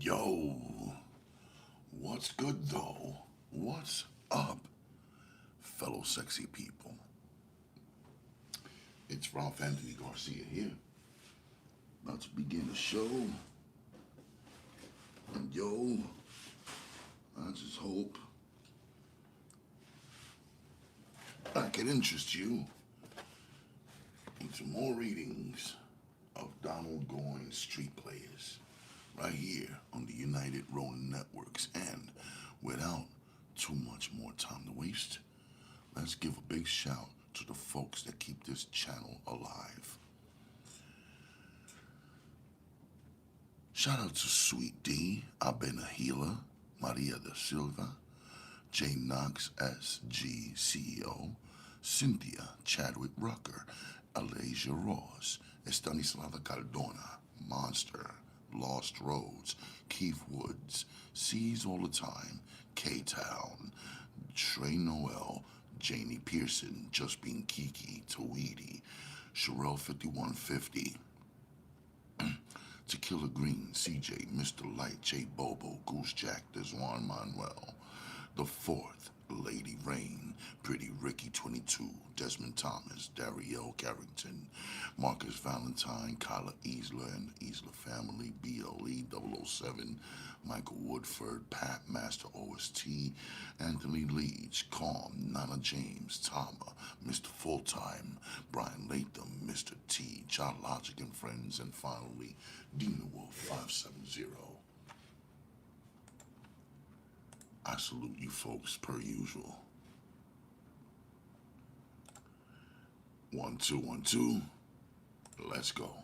Yo, what's good though? What's up, fellow sexy people? It's Ralph Anthony Garcia here. About to begin the show. And yo, I just hope I can interest you into more readings of Donald Goines' Street Players right here on the United Ronin Networks. And without too much more time to waste, let's give a big shout to the folks that keep this channel alive. Shout out to Sweet D, Abena Healer, Maria da Silva, J Knox SG CEO, Cynthia Chadwick Rucker, Alasia Ross, Estanislava Cardona, Monster, Lost Roads, Keith Woods, Seas All the Time, K-Town, Trey Noel, Janie Pearson, Just Being Kiki, Tweety, Sherelle 5150, Tequila Green, CJ, Mr. Light, J Bobo, Goose Jack, Desjuan Manuel, The Fourth, Lady Rain, Pretty Ricky 22, Desmond Thomas, Darielle Carrington, Marcus Valentine, Kyla Easler and the Easler family, BLE 007, Michael Woodford, Pat Master OST, Anthony Leach, Calm, Nana James, Tama, Mr. Fulltime, Brian Latham, Mr. T, John Logic and Friends, and finally, Dina Wolf 570. I salute you folks per usual. 1 2 1 2. Let's go.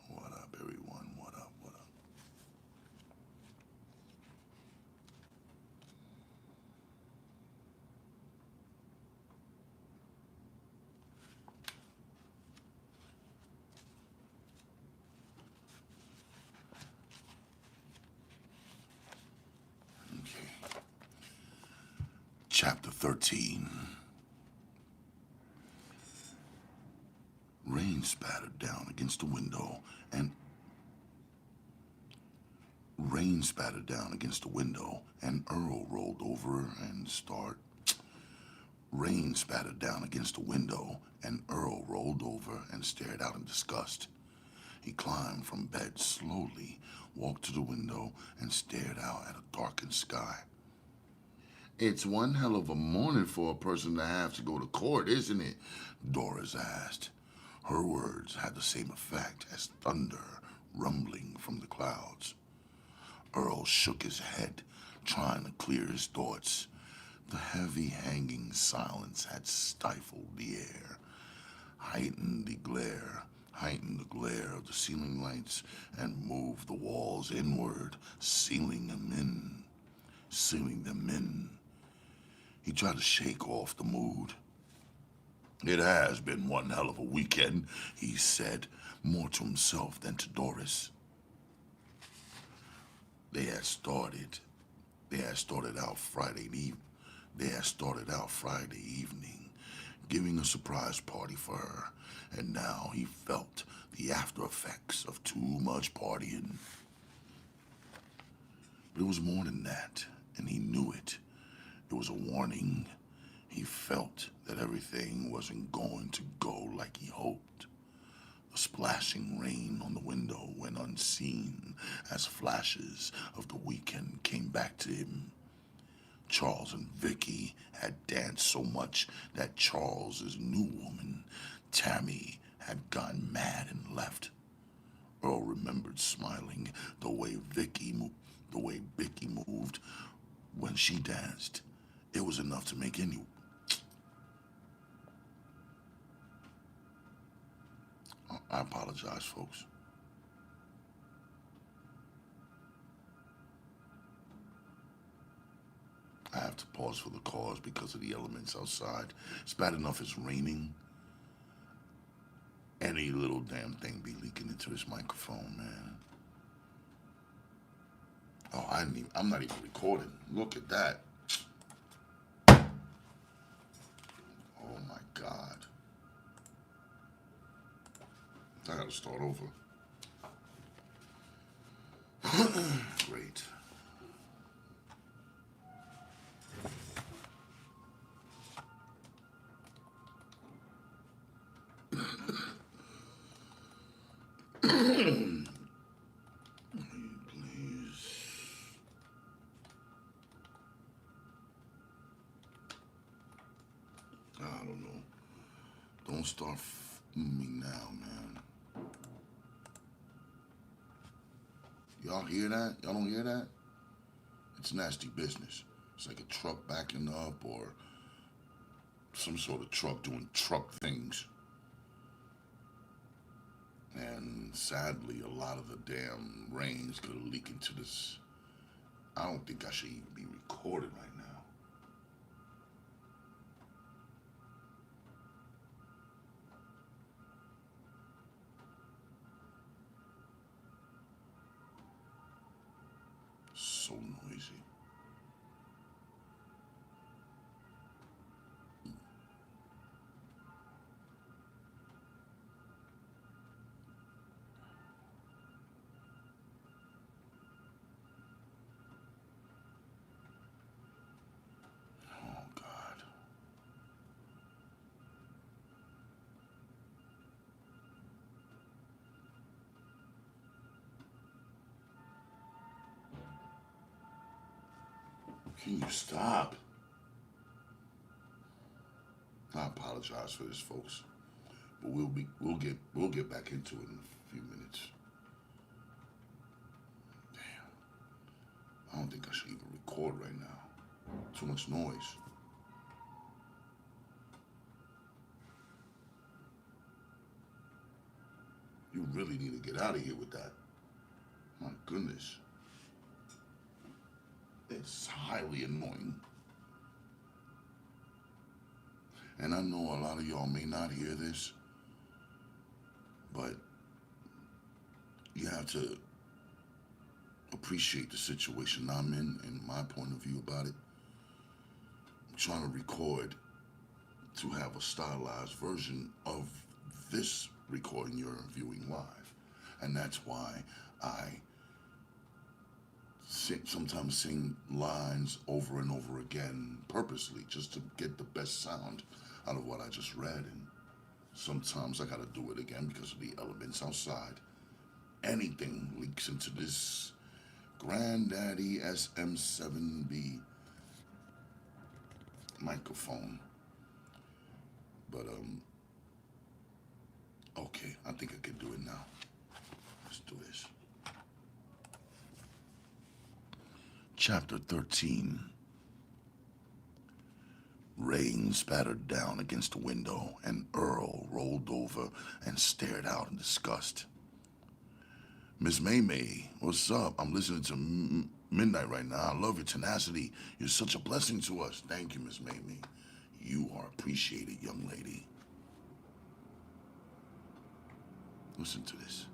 What up, everyone? What up? What up? Okay. Chapter 13. Rain spattered down against the window and Earl rolled over and started. Rain spattered down against the window and Earl rolled over and stared out in disgust. He climbed from bed slowly, walked to the window, and stared out at a darkened sky. It's one hell of a morning for a person to have to go to court, isn't it? Doris asked. Her words had the same effect as thunder rumbling from the clouds. Earl shook his head, trying to clear his thoughts. The heavy hanging silence had stifled the air, heightened the glare of the ceiling lights, and moved the walls inward, sealing them in. He tried to shake off the mood. It has been one hell of a weekend, he said, more to himself than to Doris. They had started out Friday evening, giving a surprise party for her, and now he felt the after effects of too much partying. But it was more than that, and he knew it. It was a warning. He felt that everything wasn't going to go like he hoped. The splashing rain on the window went unseen as flashes of the weekend came back to him. Charles and Vicky had danced so much that Charles's new woman, Tammy, had gone mad and left. Earl remembered smiling the way Vicky moved when she danced. It was enough to make any. I apologize, folks. I have to pause for the cause because of the elements outside. It's bad enough it's raining. Any little damn thing be leaking into this microphone, man. Oh, I'm not even recording. Look at that. Oh my God. I gotta start over. Great. Please. I don't know. Don't start me now, man. Y'all hear that? Y'all don't hear that? It's nasty business. It's like a truck backing up or some sort of truck doing truck things. And sadly, a lot of the damn rain's gonna leak into this. I don't think I should even be recorded right now. So noisy. Oh, God. Can you stop? I apologize for this, folks, but we'll get back into it in a few minutes. Damn, I don't think I should even record right now. Too much noise. You really need to get out of here with that. My goodness, it's highly annoying. And I know a lot of y'all may not hear this, but you have to appreciate the situation I'm in and my point of view about it. I'm trying to record to have a stylized version of this recording you're viewing live. And that's why I sometimes sing lines over and over again purposely just to get the best sound out of what I just read. And sometimes I gotta do it again because of the elements outside. Anything leaks into this Granddaddy SM7B microphone. But okay, I think I can do it now. Let's do this. Chapter 13. Rain spattered down against the window, and Earl rolled over and stared out in disgust. Miss May, what's up? I'm listening to Midnight right now. I love your tenacity. You're such a blessing to us. Thank you, Miss May. You are appreciated, young lady. Listen to this.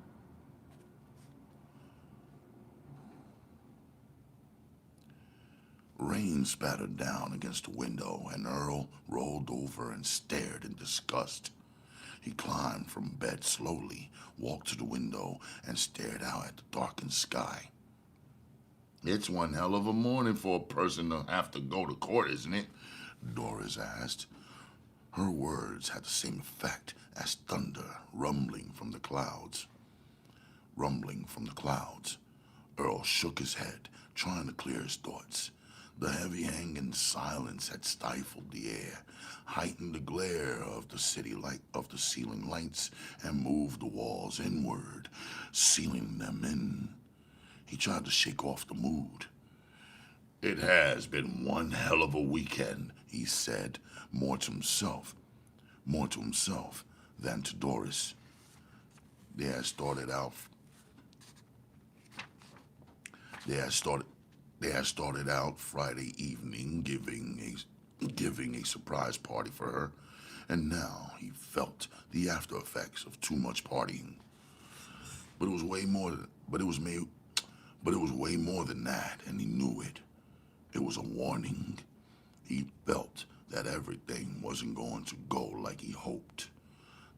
Rain spattered down against the window, and Earl rolled over and stared in disgust. He climbed from bed slowly, walked to the window, and stared out at the darkened sky. It's one hell of a morning for a person to have to go to court, isn't it? Doris asked. Her words had the same effect as thunder rumbling from the clouds. Rumbling from the clouds. Earl shook his head, trying to clear his thoughts. The heavy hanging silence had stifled the air, heightened the glare of the ceiling lights, and moved the walls inward, sealing them in. He tried to shake off the mood. It has been one hell of a weekend, he said, more to himself than to Doris. They had started out Friday evening giving a surprise party for her, and now he felt the after effects of too much partying. But it was way more than that, and he knew it. It was a warning. He felt that everything wasn't going to go like he hoped.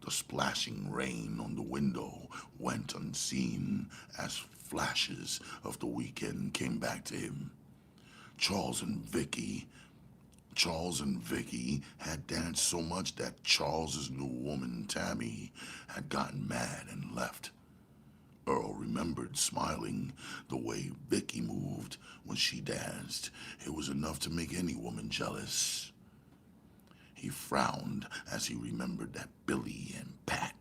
The The splashing rain on the window went unseen as flashes of the weekend came back to him. Charles and Vicky Charles and Vicky had danced so much that Charles's new woman, Tammy, had gotten mad and left. Earl remembered smiling the way Vicky moved when she danced. It was enough to make any woman jealous. He frowned as he remembered that Billy and Pat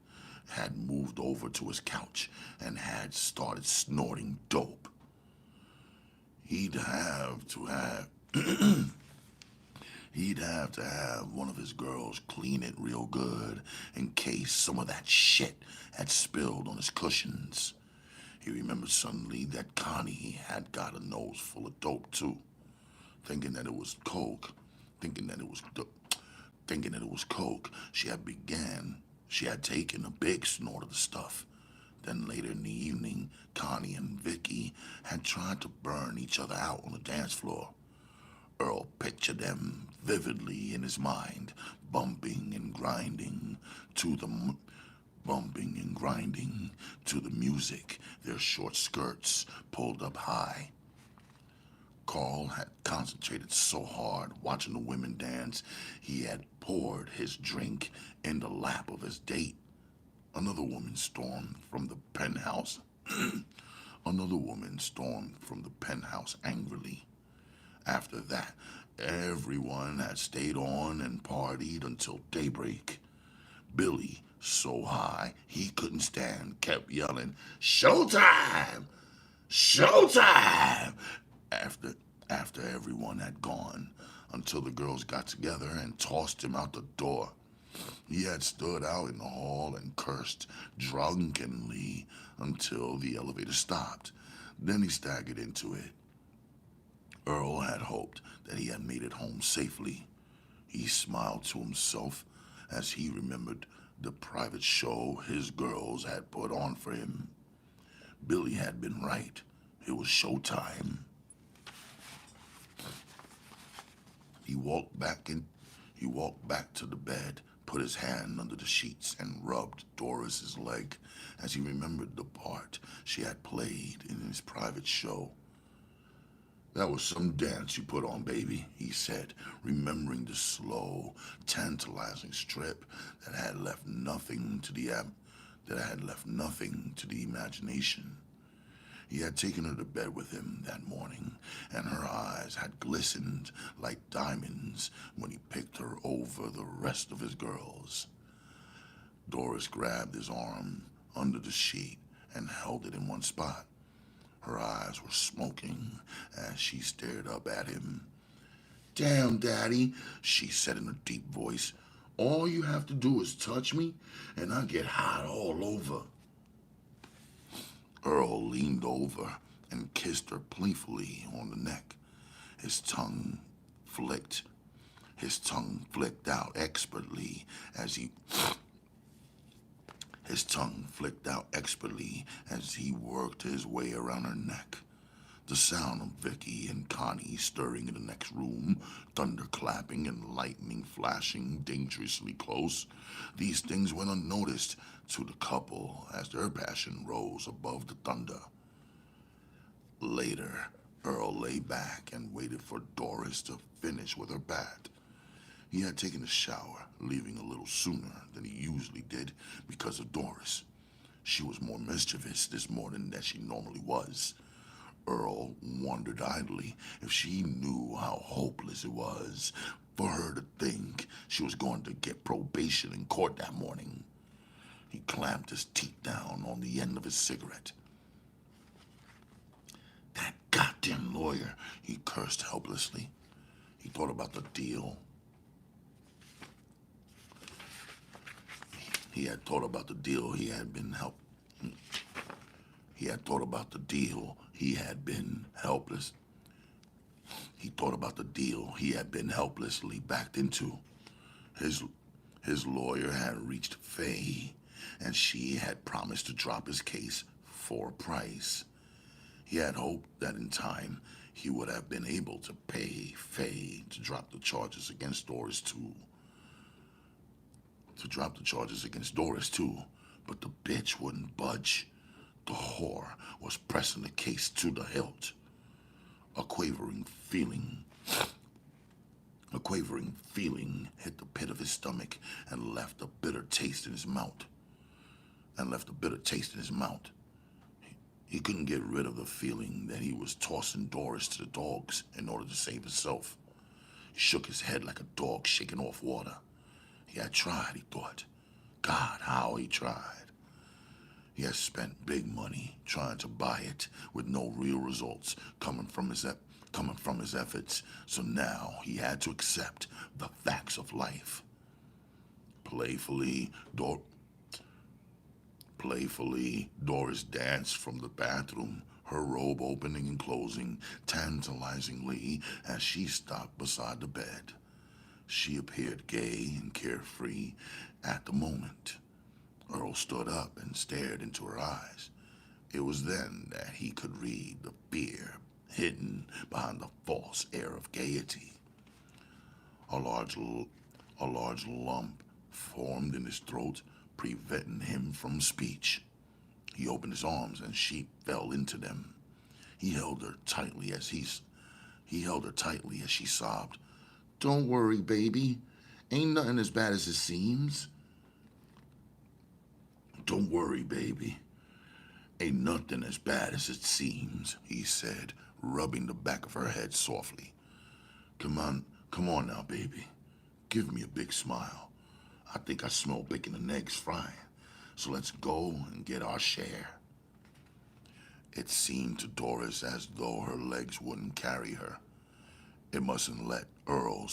had moved over to his couch and had started snorting dope. He'd have to have He'd have to have one of his girls clean it real good in case some of that shit had spilled on his cushions. He remembered suddenly that Connie had got a nose full of dope too, thinking that it was coke, thinking that it was thinking that it was coke. She had taken a big snort of the stuff. Then later in the evening, Connie and Vicky had tried to burn each other out on the dance floor. Earl pictured them vividly in his mind, bumping and grinding to the music, their short skirts pulled up high. Carl had concentrated so hard watching the women dance, he had poured his drink in the lap of his date. Another woman stormed from the penthouse. Another woman stormed from the penthouse angrily. After that, everyone had stayed on and partied until daybreak. Billy, so high he couldn't stand, kept yelling, "Showtime! Showtime!" After everyone had gone, until the girls got together and tossed him out the door. He had stood out in the hall and cursed drunkenly until the elevator stopped. Then he staggered into it. Earl had hoped that he had made it home safely. He smiled to himself as he remembered the private show his girls had put on for him. Billy had been right. It was showtime. He walked back to the bed, put his hand under the sheets, and rubbed Doris's leg as he remembered the part she had played in his private show. "That was some dance you put on, baby," he said, remembering the slow, tantalizing strip that had left nothing to the imagination. He had taken her to bed with him that morning, and her eyes had glistened like diamonds when he picked her over the rest of his girls. Doris grabbed his arm under the sheet and held it in one spot. Her eyes were smoking as she stared up at him. "Damn, Daddy," she said in a deep voice. "All you have to do is touch me, and I get hot all over." Earl leaned over and kissed her playfully on the neck. His tongue flicked. His tongue flicked out expertly as he worked his way around her neck. The sound of Vicky and Connie stirring in the next room, thunder clapping and lightning flashing dangerously close. These things went unnoticed to the couple as their passion rose above the thunder. Later, Earl lay back and waited for Doris to finish with her bat. He had taken a shower, leaving a little sooner than he usually did because of Doris. She was more mischievous this morning than she normally was. Earl wondered idly if she knew how hopeless it was for her to think she was going to get probation in court that morning. He clamped his teeth down on the end of his cigarette. "That goddamn lawyer," he cursed helplessly. He thought about the deal. He had thought about the deal he had been He had thought about the deal he had been helpless. He thought about the deal he had been helplessly backed into. His lawyer had reached Faye, and she had promised to drop his case for a price. He had hoped that in time he would have been able to pay Faye to drop the charges against Doris too. to drop the charges against Doris, too, but the bitch wouldn't budge. The whore was pressing the case to the hilt. A quavering feeling hit the pit of his stomach and left a bitter taste in his mouth. He couldn't get rid of the feeling that he was tossing Doris to the dogs in order to save himself. He shook his head like a dog shaking off water. He had tried, he thought. God, how he tried. He had spent big money trying to buy it with no real results coming from his efforts. So now he had to accept the facts of life. Playfully, Doris danced from the bathroom, her robe opening and closing tantalizingly as she stopped beside the bed. She appeared gay and carefree at the moment. Earl stood up and stared into her eyes. It was then that he could read the fear hidden behind the false air of gaiety. A large lump formed in his throat, preventing him from speech. He opened his arms and she fell into them. He held her tightly as she sobbed. "Don't worry, baby. Ain't nothing as bad as it seems." "Don't worry, baby. Ain't nothing as bad as it seems," he said, rubbing the back of her head softly. Come on now, baby. Give me a big smile. I think I smell bacon and eggs frying, so let's go and get our share." It seemed to Doris as though her legs wouldn't carry her. I mustn't let Earl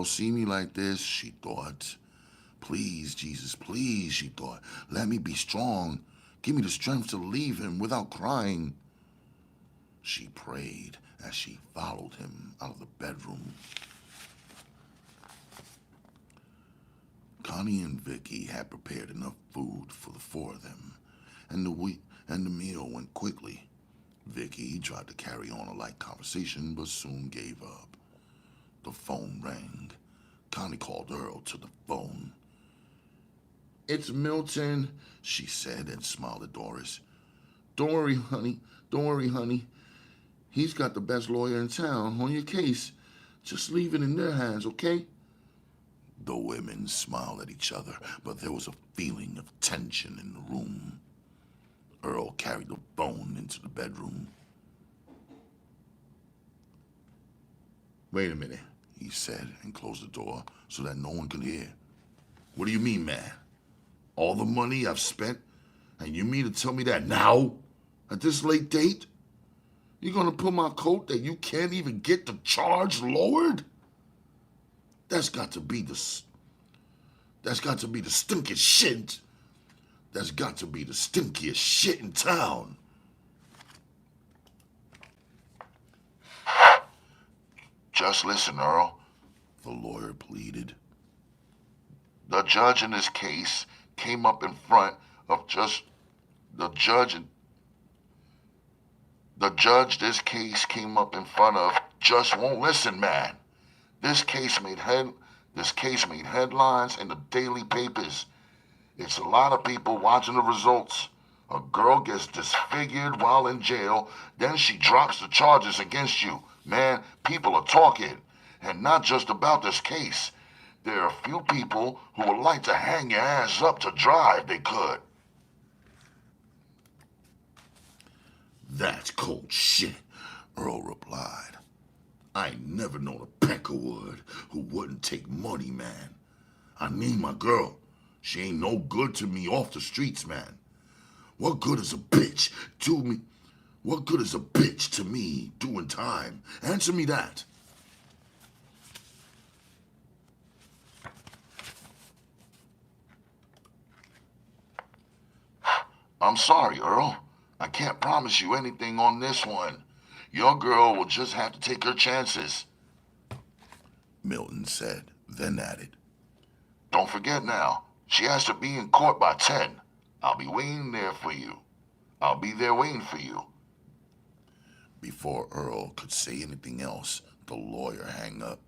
see me like this, she thought. Please, Jesus, please, she thought. Let me be strong. Give me the strength to leave him without crying. She prayed as she followed him out of the bedroom. Connie and Vicky had prepared enough food for the four of them, and the meal went quickly. Vicky tried to carry on a light conversation, but soon gave up. The phone rang. Connie called Earl to the phone. "It's Milton," she said, and smiled at Doris. Don't worry, honey. He's got the best lawyer in town on your case. Just leave it in their hands, okay?" The women smiled at each other, but there was a feeling of tension in the room. Earl carried the phone into the bedroom. "Wait a minute," he said, and closed the door so that no one could hear. "What do you mean, man? All the money I've spent, and you mean to tell me that now, at this late date? You're gonna put my coat that you can't even get the charge lowered? That's got to be the stinkiest shit. That's got to be the stinkiest shit in town." "Just listen, Earl," the lawyer pleaded. "The judge in this case came up in front of just the judge this case came up in front of just won't listen, man. This case made headlines in the daily papers. It's a lot of people watching the results. A girl gets disfigured while in jail, then she drops the charges against you. Man, people are talking, and not just about this case. There are a few people who would like to hang your ass up to dry if they could." "That's cold shit," Earl replied. "I ain't never known a peckerwood who wouldn't take money, man. I need my girl. She ain't no good to me off the streets, man. What good is a bitch to me? What good is a bitch to me doing time? Answer me that." "I'm sorry, Earl. I can't promise you anything on this one. Your girl will just have to take her chances," Milton said, then added, "Don't forget now, she has to be in court by 10. I'll be waiting there for you. I'll be there waiting for you." Before Earl could say anything else, the lawyer hung up.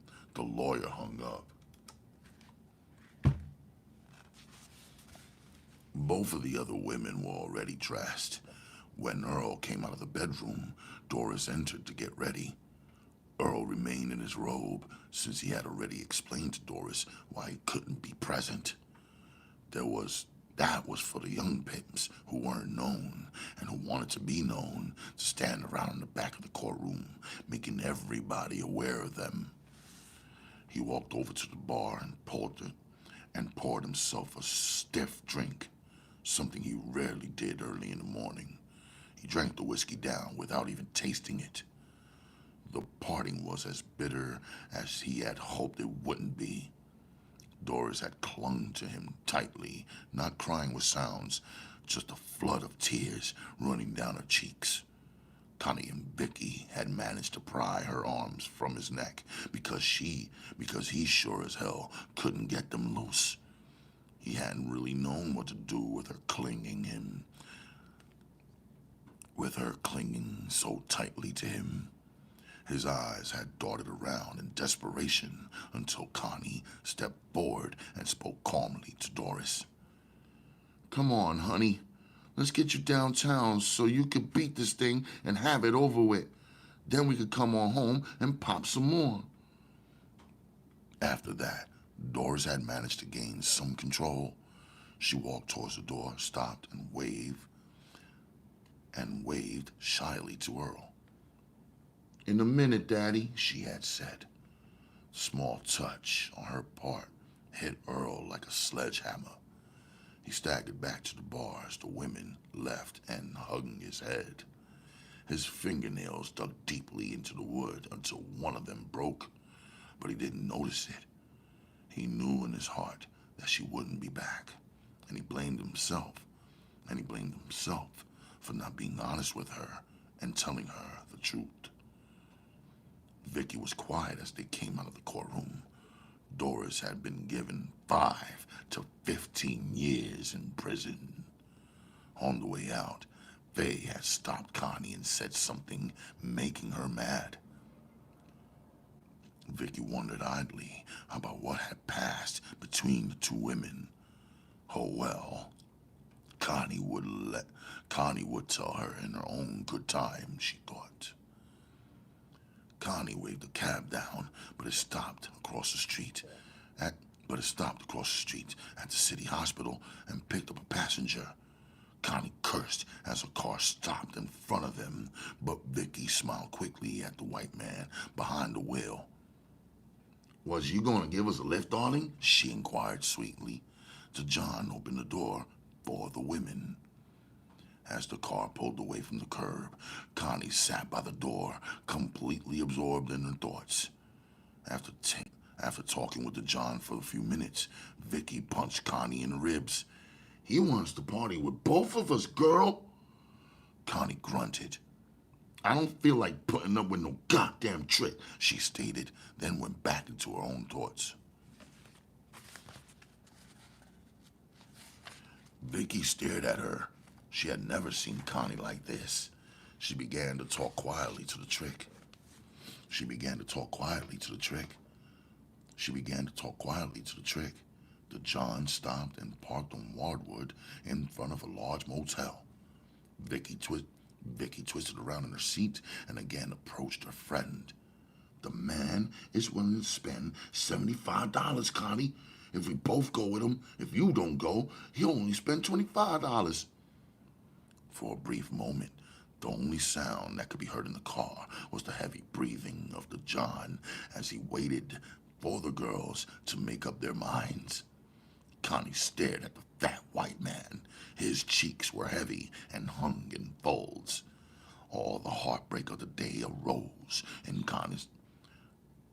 Both of the other women were already dressed. When Earl came out of the bedroom, Doris entered to get ready. Earl remained in his robe since he had already explained to Doris why he couldn't be present. That was for the young pimps who weren't known and who wanted to be known to stand around in the back of the courtroom, making everybody aware of them. He walked over to the bar and poured himself a stiff drink, something he rarely did early in the morning. He drank the whiskey down without even tasting it. The parting was as bitter as he had hoped it wouldn't be. Doris had clung to him tightly, not crying with sounds, just a flood of tears running down her cheeks. Connie and Vicky had managed to pry her arms from his neck because he sure as hell couldn't get them loose. He hadn't really known what to do with her clinging so tightly to him. His eyes had darted around in desperation until Connie stepped forward and spoke calmly to Doris. "Come on, honey. Let's get you downtown so you could beat this thing and have it over with. Then we could come on home and pop some more." After that, Doris had managed to gain some control. She walked towards the door, stopped, and waved shyly to Earl. "In a minute, Daddy," she had said. Small touch on her part hit Earl like a sledgehammer. He staggered back to the bar as the women left and hung his head. His fingernails dug deeply into the wood until one of them broke, but he didn't notice it. He knew in his heart that she wouldn't be back, and he blamed himself. For not being honest with her and telling her the truth. Vicky was quiet as they came out of the courtroom. Doris had been given 5 to 15 years in prison. On the way out, Faye had stopped Connie and said something making her mad. Vicky wondered idly about what had passed between the two women. Oh well, Connie would tell her in her own good time, she thought. Connie waved the cab down, but it stopped across the street at the city hospital and picked up a passenger. Connie cursed as a car stopped in front of them, but Vicky smiled quickly at the white man behind the wheel. "Was you gonna give us a lift, darling?" she inquired sweetly. John opened the door for the women. As the car pulled away from the curb, Connie sat by the door, completely absorbed in her thoughts. After talking with John for a few minutes, Vicky punched Connie in the ribs. "He wants to party with both of us, girl." Connie grunted. "I don't feel like putting up with no goddamn trick," she stated, then went back into her own thoughts. Vicky stared at her. She had never seen Connie like this. She began to talk quietly to the trick. The John stopped and parked on Wardwood in front of a large motel. Vicky twisted around in her seat and again approached her friend. "The man is willing to spend $75, Connie. If we both go with him, if you don't go, he'll only spend $25. For a brief moment, the only sound that could be heard in the car was the heavy breathing of the John as he waited for the girls to make up their minds. Connie stared at the fat white man. His cheeks were heavy and hung in folds. All the heartbreak of the day arose in Connie's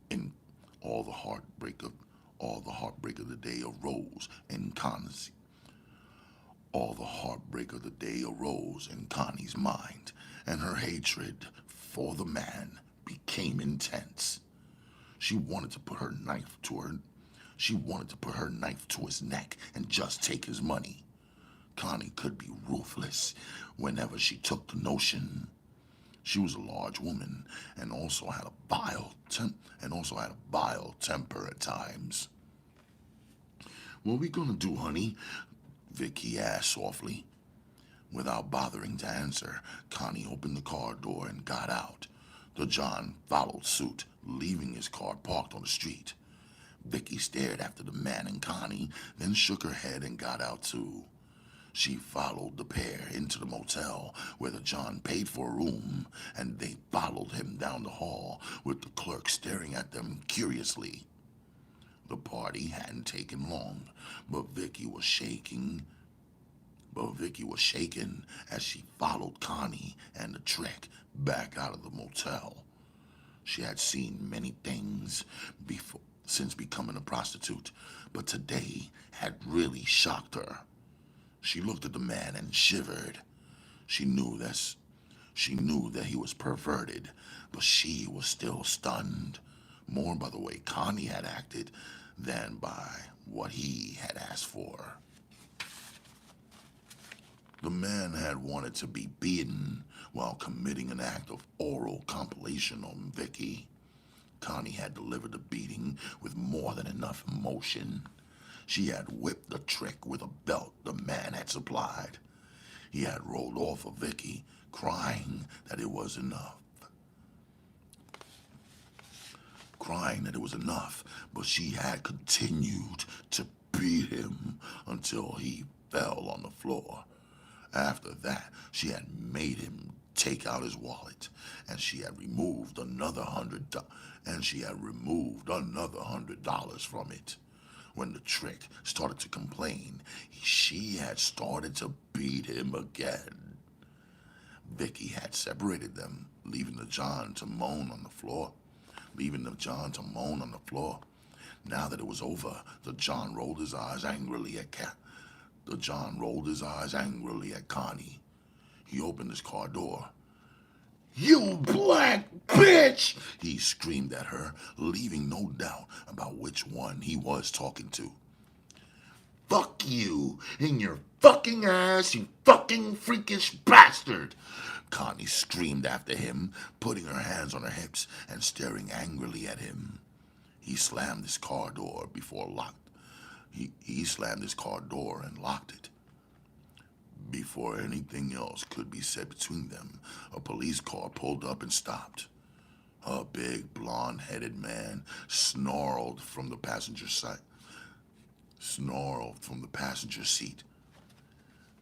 in all the heartbreak of the day arose in Connie's mind, and her hatred for the man became intense. She wanted to put her knife to his neck and just take his money. Connie could be ruthless whenever she took the notion. She was a large woman and also had a vile temper at times. "What are we gonna do, honey?" Vicky asked softly. Without bothering to answer, Connie opened the car door and got out. The John followed suit, leaving his car parked on the street. Vicky stared after the man and Connie, then shook her head and got out too. She followed the pair into the motel where the John paid for a room, and they followed him down the hall with the clerk staring at them curiously. The party hadn't taken long, but Vicky was shaking. As she followed Connie and the Trick back out of the motel. She had seen many things before since becoming a prostitute, but today had really shocked her. She looked at the man and shivered. She knew that he was perverted, but she was still stunned, more by the way Connie had acted than by what he had asked for. The man had wanted to be beaten while committing an act of oral compilation on Vicky. Connie had delivered the beating with more than enough emotion. She had whipped the Trick with a belt the man had supplied. He had rolled off of Vicky, crying that it was enough. But she had continued to beat him until he fell on the floor. After that, she had made him take out his wallet, and she had removed another $100 from it. When the Trick started to complain, she had started to beat him again. Vicky had separated them, leaving the John to moan on the floor. Now that it was over, the John rolled his eyes angrily at Connie. He opened his car door. "You black bitch!" he screamed at her, leaving no doubt about which one he was talking to. "Fuck you in your fucking ass, you fucking freakish bastard!" Connie screamed after him, putting her hands on her hips and staring angrily at him. He slammed his car door and locked it. Before anything else could be said between them, a police car pulled up and stopped. A big, blonde-headed man snarled from the passenger seat.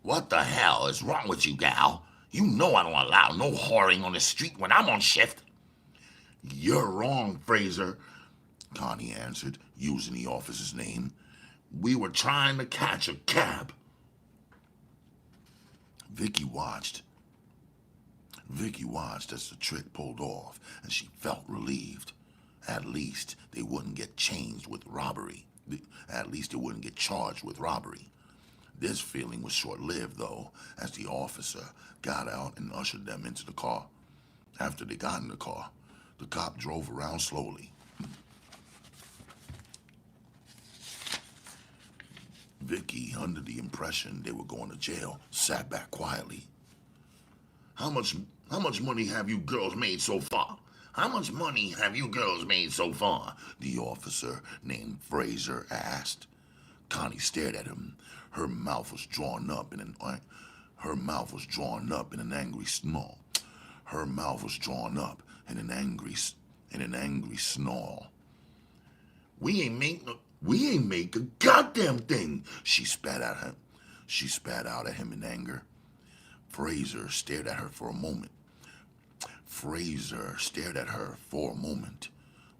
"What the hell is wrong with you, gal? You know I don't allow no whoring on the street when I'm on shift." "You're wrong, Fraser," Connie answered, using the officer's name. "We were trying to catch a cab." Vicky watched as the Trick pulled off, and she felt relieved. At least they wouldn't get charged with robbery. This feeling was short-lived, though, as the officer got out and ushered them into the car. After they got in the car, the cop drove around slowly. Vicky, under the impression they were going to jail, sat back quietly. How much money have you girls made so far? The officer named Fraser asked. Connie stared at him. Her mouth was drawn up in an angry snarl. We ain't make a goddamn thing," she spat out at him in anger. Fraser stared at her for a moment.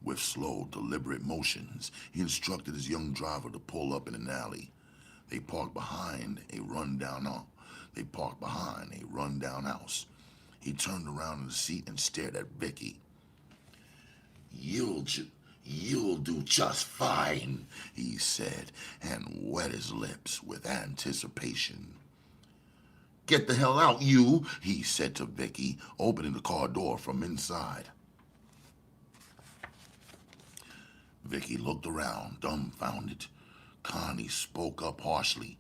With slow, deliberate motions, he instructed his young driver to pull up in an alley. They parked behind a rundown house. He turned around in the seat and stared at Vicky. You'll do just fine," he said, and wet his lips with anticipation. "Get the hell out, you," he said to Vicky, opening the car door from inside. Vicky looked around, dumbfounded. Connie spoke up harshly.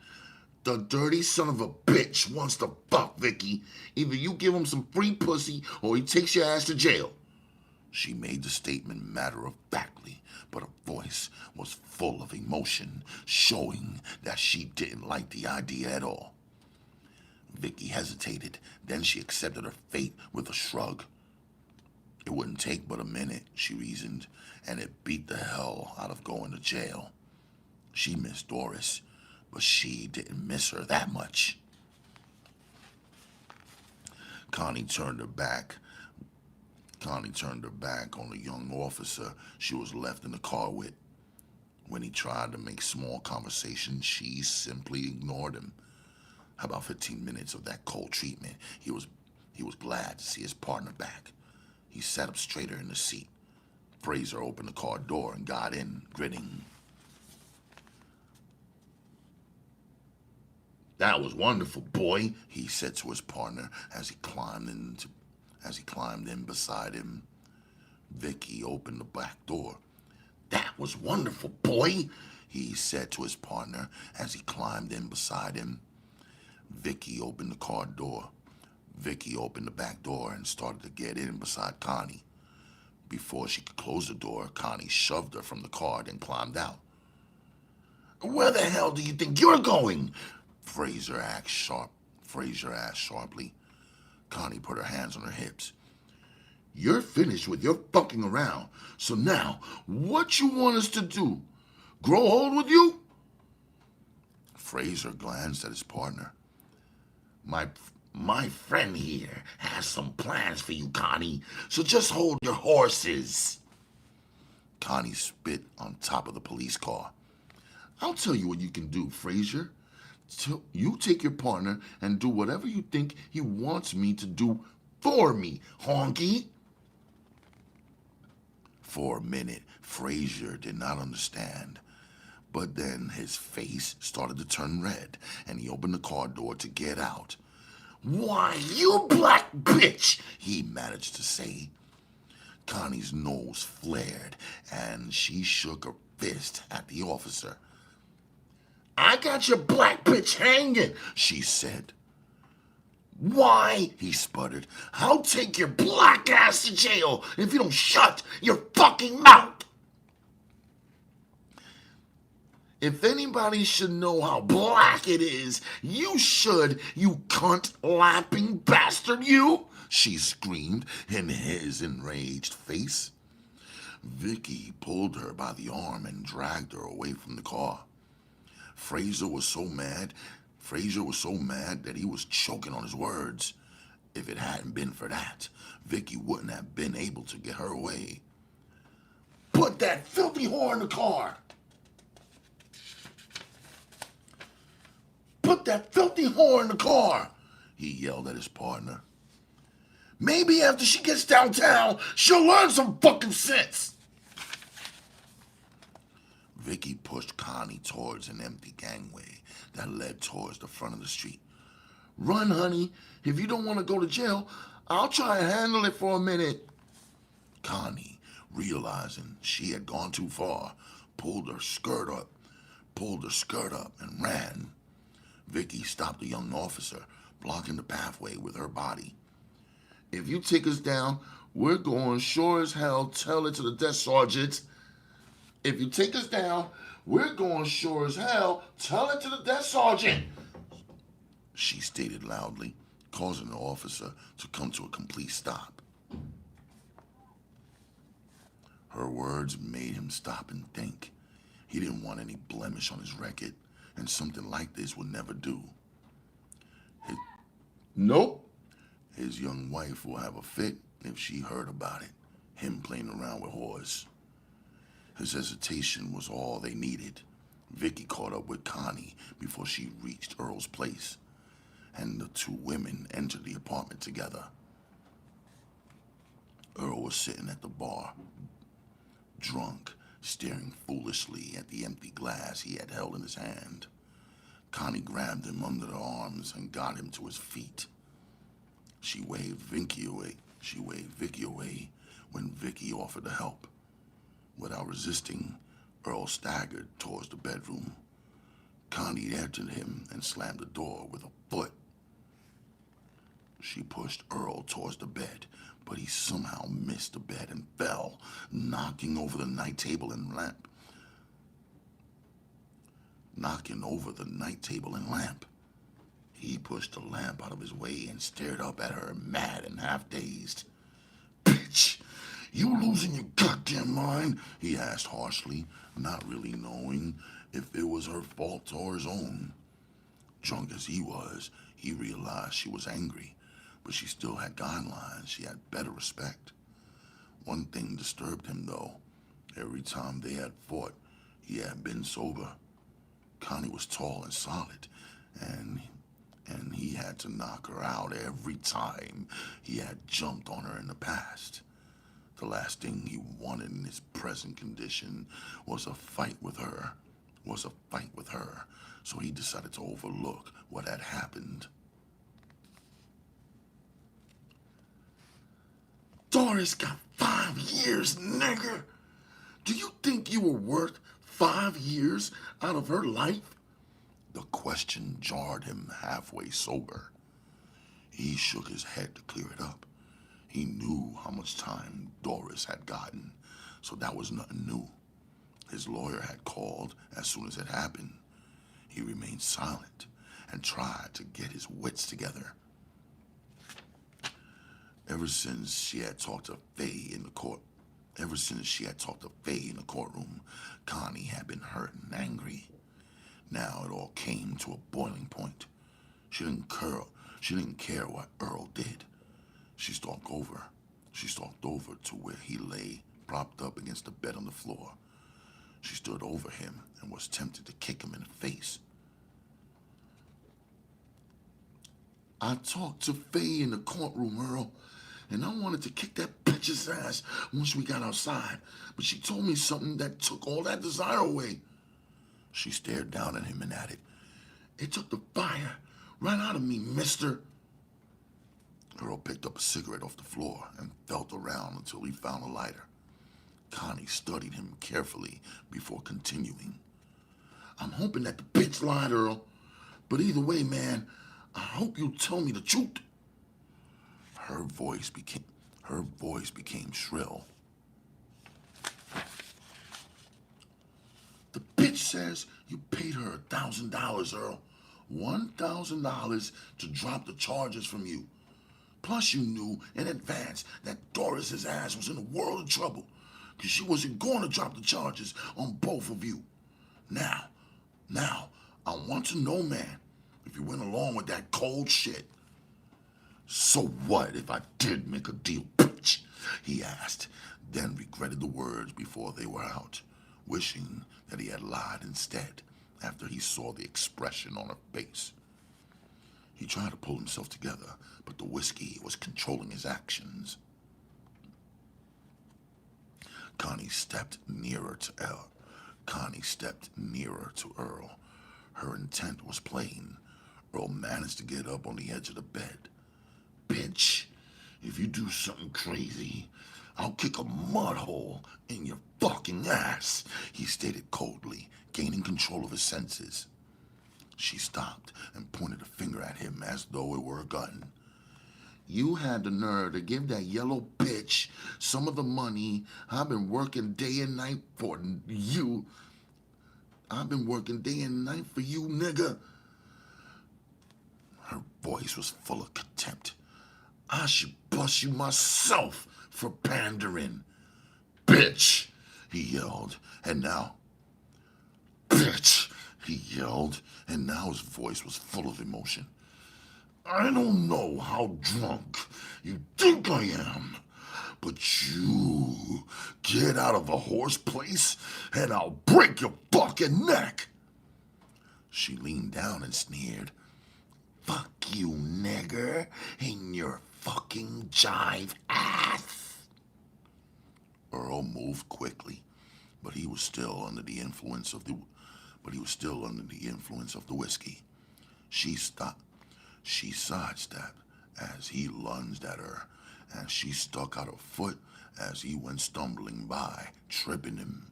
"The dirty son of a bitch wants to fuck Vicky. Either you give him some free pussy or he takes your ass to jail." She made the statement matter-of-factly, but her voice was full of emotion, showing that she didn't like the idea at all. Vicky hesitated, then she accepted her fate with a shrug. It wouldn't take but a minute, she reasoned, and it beat the hell out of going to jail. She missed Doris, but she didn't miss her that much. Connie turned her back. Connie turned her back on the young officer she was left in the car with. When he tried to make small conversation, she simply ignored him. About 15 minutes of that cold treatment, he was glad to see his partner back. He sat up straighter in the seat. Fraser opened the car door and got in, grinning. "That was wonderful, boy," he said to his partner as he climbed in beside him. Vicky opened the back door. "That was wonderful, boy," he said to his partner as he climbed in beside him. Vicky opened the car door. Vicky opened the back door and started to get in beside Connie. Before she could close the door, Connie shoved her from the car and climbed out. "Where the hell do you think you're going?" Fraser asked sharply. Connie put her hands on her hips. "You're finished with your fucking around. So now, what you want us to do? Grow old with you?" Fraser glanced at his partner. My friend here has some plans for you, Connie, so just hold your horses." Connie spit on top of the police car. "I'll tell you what you can do, Fraser. You take your partner and do whatever you think he wants me to do for me, honky." For a minute, Fraser did not understand. But then his face started to turn red, and he opened the car door to get out. "Why, you black bitch," he managed to say. Connie's nose flared, and she shook her fist at the officer. "I got your black bitch hanging," she said. "Why?" he sputtered. "I'll take your black ass to jail if you don't shut your fucking mouth." "If anybody should know how black it is, you should, you cunt-lapping bastard, you!" she screamed in his enraged face. Vicky pulled her by the arm and dragged her away from the car. Fraser was so mad that he was choking on his words. If it hadn't been for that, Vicky wouldn't have been able to get her away. "Put that filthy whore in the car! Put that filthy whore in the car!" he yelled at his partner. "Maybe after she gets downtown, she'll learn some fucking sense." Vicky pushed Connie towards an empty gangway that led towards the front of the street. "Run, honey. If you don't want to go to jail, I'll try and handle it for a minute." Connie, realizing she had gone too far, pulled her skirt up and ran. Vicky stopped the young officer, blocking the pathway with her body. "If you take us down, we're going sure as hell tell it to the desk sergeant. If you take us down, we're going sure as hell tell it to the desk sergeant," she stated loudly, causing the officer to come to a complete stop. Her words made him stop and think. He didn't want any blemish on his record, and something like this would never do. Nope. His young wife will have a fit if she heard about it, him playing around with whores. His hesitation was all they needed. Vicky caught up with Connie before she reached Earl's place, and the two women entered the apartment together. Earl was sitting at the bar, drunk, staring foolishly at the empty glass he had held in his hand. Connie grabbed him under the arms and got him to his feet. She waved Vicky away when Vicky offered to help. Without resisting, Earl staggered towards the bedroom. Connie entered him and slammed the door with a foot. She pushed Earl towards the bed, but he somehow missed the bed and fell, knocking over the night table and lamp. knocking over the night table and lamp. He pushed the lamp out of his way and stared up at her, mad and half-dazed. Bitch, you losing your goddamn mind? He asked harshly, not really knowing if it was her fault or his own. Drunk as he was, he realized she was angry, but she still had guidelines. She had better respect. One thing disturbed him, though. Every time they had fought, he had been sober. Connie was tall and solid, and he had to knock her out every time he had jumped on her in the past. The last thing he wanted in his present condition was a fight with her. So he decided to overlook what had happened. Doris got 5 years, nigger. Do you think you were worth 5 years out of her life? The question jarred him halfway sober. He shook his head to clear it up. He knew how much time Doris had gotten, so that was nothing new. His lawyer had called as soon as it happened. He remained silent and tried to get his wits together. Ever since she had talked to Faye in the courtroom, Connie had been hurt and angry. Now it all came to a boiling point. She didn't care what Earl did. She stalked over to where he lay, propped up against the bed on the floor. She stood over him and was tempted to kick him in the face. I talked to Faye in the courtroom, Earl, and I wanted to kick that bitch's ass once we got outside, but she told me something that took all that desire away. She stared down at him and added, "It took the fire right out of me, mister." Earl picked up a cigarette off the floor and felt around until he found a lighter. Connie studied him carefully before continuing. "I'm hoping that the bitch lied, Earl, but either way, man, I hope you tell me the truth." Her voice became shrill. "The bitch says you paid her $1,000, Earl. $1,000 to drop the charges from you. Plus you knew in advance that Doris's ass was in a world of trouble, because she wasn't going to drop the charges on both of you. Now, I want to know, man, if you went along with that cold shit." "So what if I did make a deal, bitch?" he asked, then regretted the words before they were out, wishing that he had lied instead after he saw the expression on her face. He tried to pull himself together, but the whiskey was controlling his actions. Connie stepped nearer to Earl. Her intent was plain. Earl managed to get up on the edge of the bed. "Bitch, if you do something crazy, I'll kick a mud hole in your fucking ass," he stated coldly, gaining control of his senses. She stopped and pointed a finger at him as though it were a gun. "You had the nerve to give that yellow bitch some of the money I've been working day and night for you. I've been working day and night for you, nigga." Her voice was full of contempt. "I should bust you myself for pandering. Bitch," he yelled, and now... "Bitch," he yelled, and now his voice was full of emotion. "I don't know how drunk you think I am, but you get out of a horse place and I'll break your fucking neck." She leaned down and sneered. "Fuck you, nigger, in your fucking jive ass." Earl moved quickly, but he was still under the influence of the whiskey. She sidestepped as he lunged at her, and she stuck out a foot as he went stumbling by, tripping him.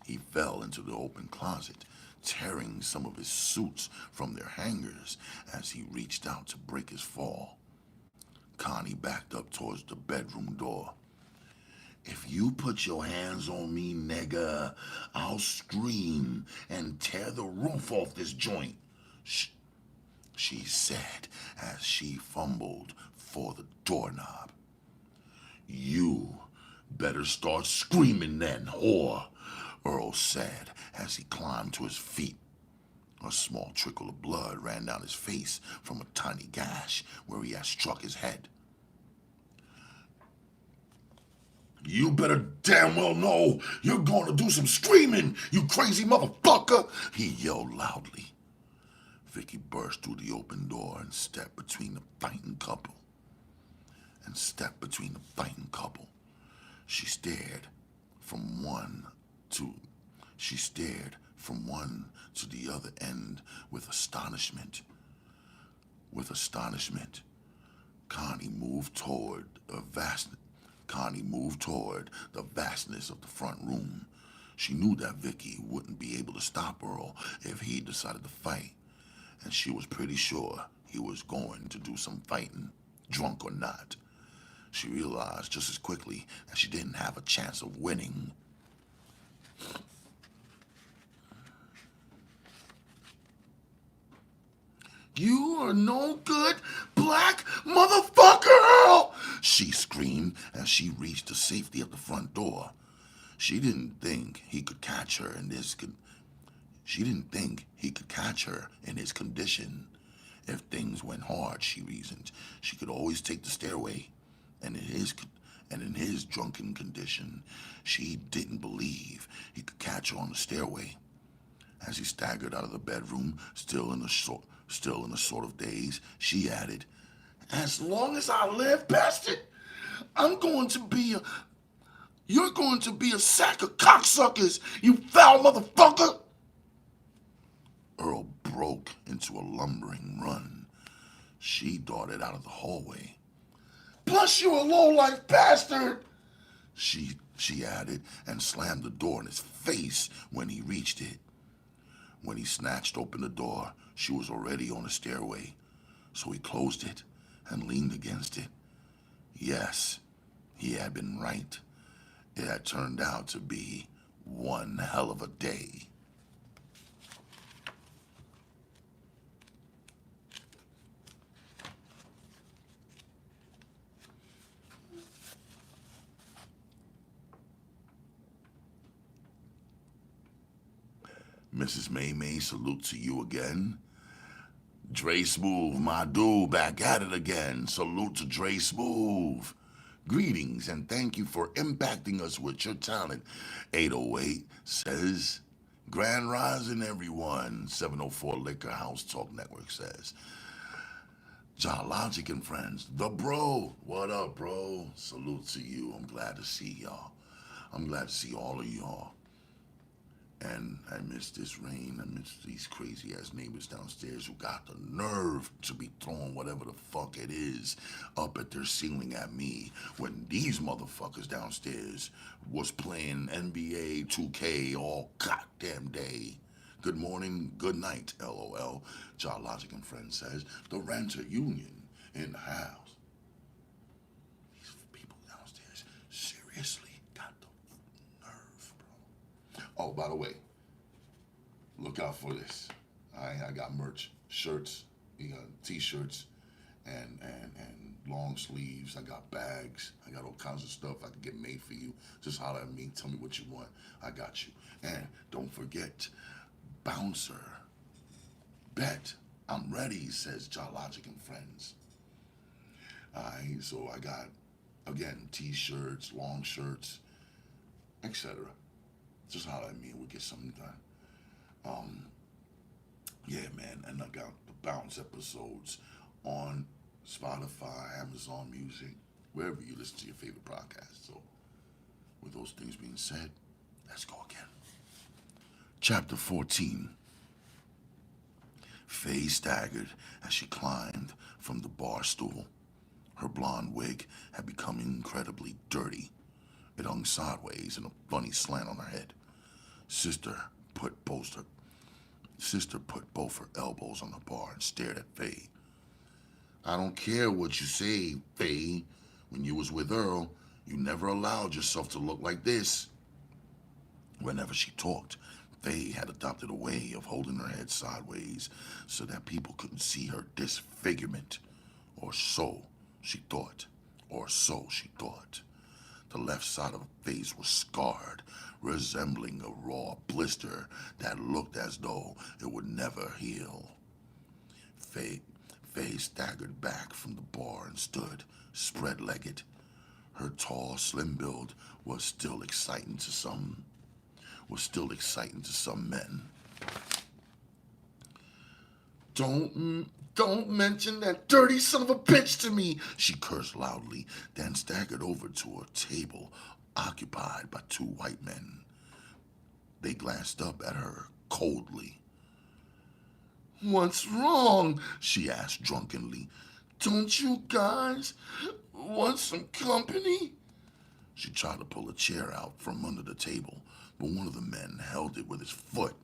He fell into the open closet, tearing some of his suits from their hangers as he reached out to break his fall. Connie backed up towards the bedroom door. If you put your hands on me, nigga, I'll scream and tear the roof off this joint, she said as she fumbled for the doorknob. You better start screaming then, whore, Earl said as he climbed to his feet. A small trickle of blood ran down his face from a tiny gash where he had struck his head. You better damn well know you're going to do some screaming, you crazy motherfucker, he yelled loudly. Vicky burst through the open door and stepped between the fighting couple. She stared from one to the other end with astonishment. Connie moved toward the vastness of the front room. She knew that Vicky wouldn't be able to stop Earl if he decided to fight, and she was pretty sure he was going to do some fighting, drunk or not. She realized just as quickly that she didn't have a chance of winning. You are no good black motherfucker, Earl! She screamed as she reached the safety of the front door. She didn't think he could catch her in his condition. If things went hard, she reasoned, she could always take the stairway. And in his drunken condition, she didn't believe he could catch her on the stairway. As he staggered out of the bedroom, still in a sort of daze, she added, "As long as I live, bastard, you're going to be a sack of cocksuckers, you foul motherfucker!" Earl broke into a lumbering run. She darted out of the hallway. "Plus you a low-life bastard," she added, and slammed the door in his face when he reached it. When he snatched open the door, she was already on the stairway, so he closed it and leaned against it. Yes, he had been right. It had turned out to be one hell of a day. Mrs. May, salute to you again. Dre Smooth, my dude, back at it again. Salute to Dre Smooth. Greetings and thank you for impacting us with your talent. 808 says, Grand Rising, everyone. 704 Liquor House Talk Network says, Logic and friends, the bro. What up, bro? Salute to you. I'm glad to see y'all. I'm glad to see all of y'all. And I miss this rain. I miss these crazy ass neighbors downstairs who got the nerve to be throwing whatever the fuck it is up at their ceiling at me when these motherfuckers downstairs was playing NBA 2K all goddamn day. Good morning, good night, LOL. Logic and Friends says, the renter union in the house. These people downstairs seriously got the nerve, bro. Oh, by the way, look out for this. I got merch, shirts, t-shirts, and long sleeves. I got bags. I got all kinds of stuff I can get made for you. Just holler at me. Tell me what you want. I got you. And don't forget, Bouncer. Bet. I'm ready, says Logic and Friends. Alright, so I got, again, t-shirts, long shirts, etc. Just holler at me and we'll get something done. Yeah, man, and I got the Bounce episodes on Spotify, Amazon Music, wherever you listen to your favorite podcast. So, with those things being said, let's go again. Chapter 14. Faye staggered as she climbed from the bar stool. Her blonde wig had become incredibly dirty. It hung sideways in a funny slant on her head. Sister put both her elbows on the bar and stared at Faye. I don't care what you say, Faye. When you was with Earl, You never allowed yourself to look like this. Whenever she talked, Faye had adopted a way of holding her head sideways so that people couldn't see her disfigurement. Or so she thought. Or so she thought. The left side of her face was scarred, resembling a raw blister that looked as though it would never heal. Faye, Faye staggered back from the bar and stood, spread-legged. Her tall, slim build was still exciting to some men. Don't mention that dirty son of a bitch to me, she cursed loudly, then staggered over to a table occupied by two white men. They glanced up at her coldly. What's wrong? She asked drunkenly. Don't you guys want some company? She tried to pull a chair out from under the table, but one of the men held it with his foot.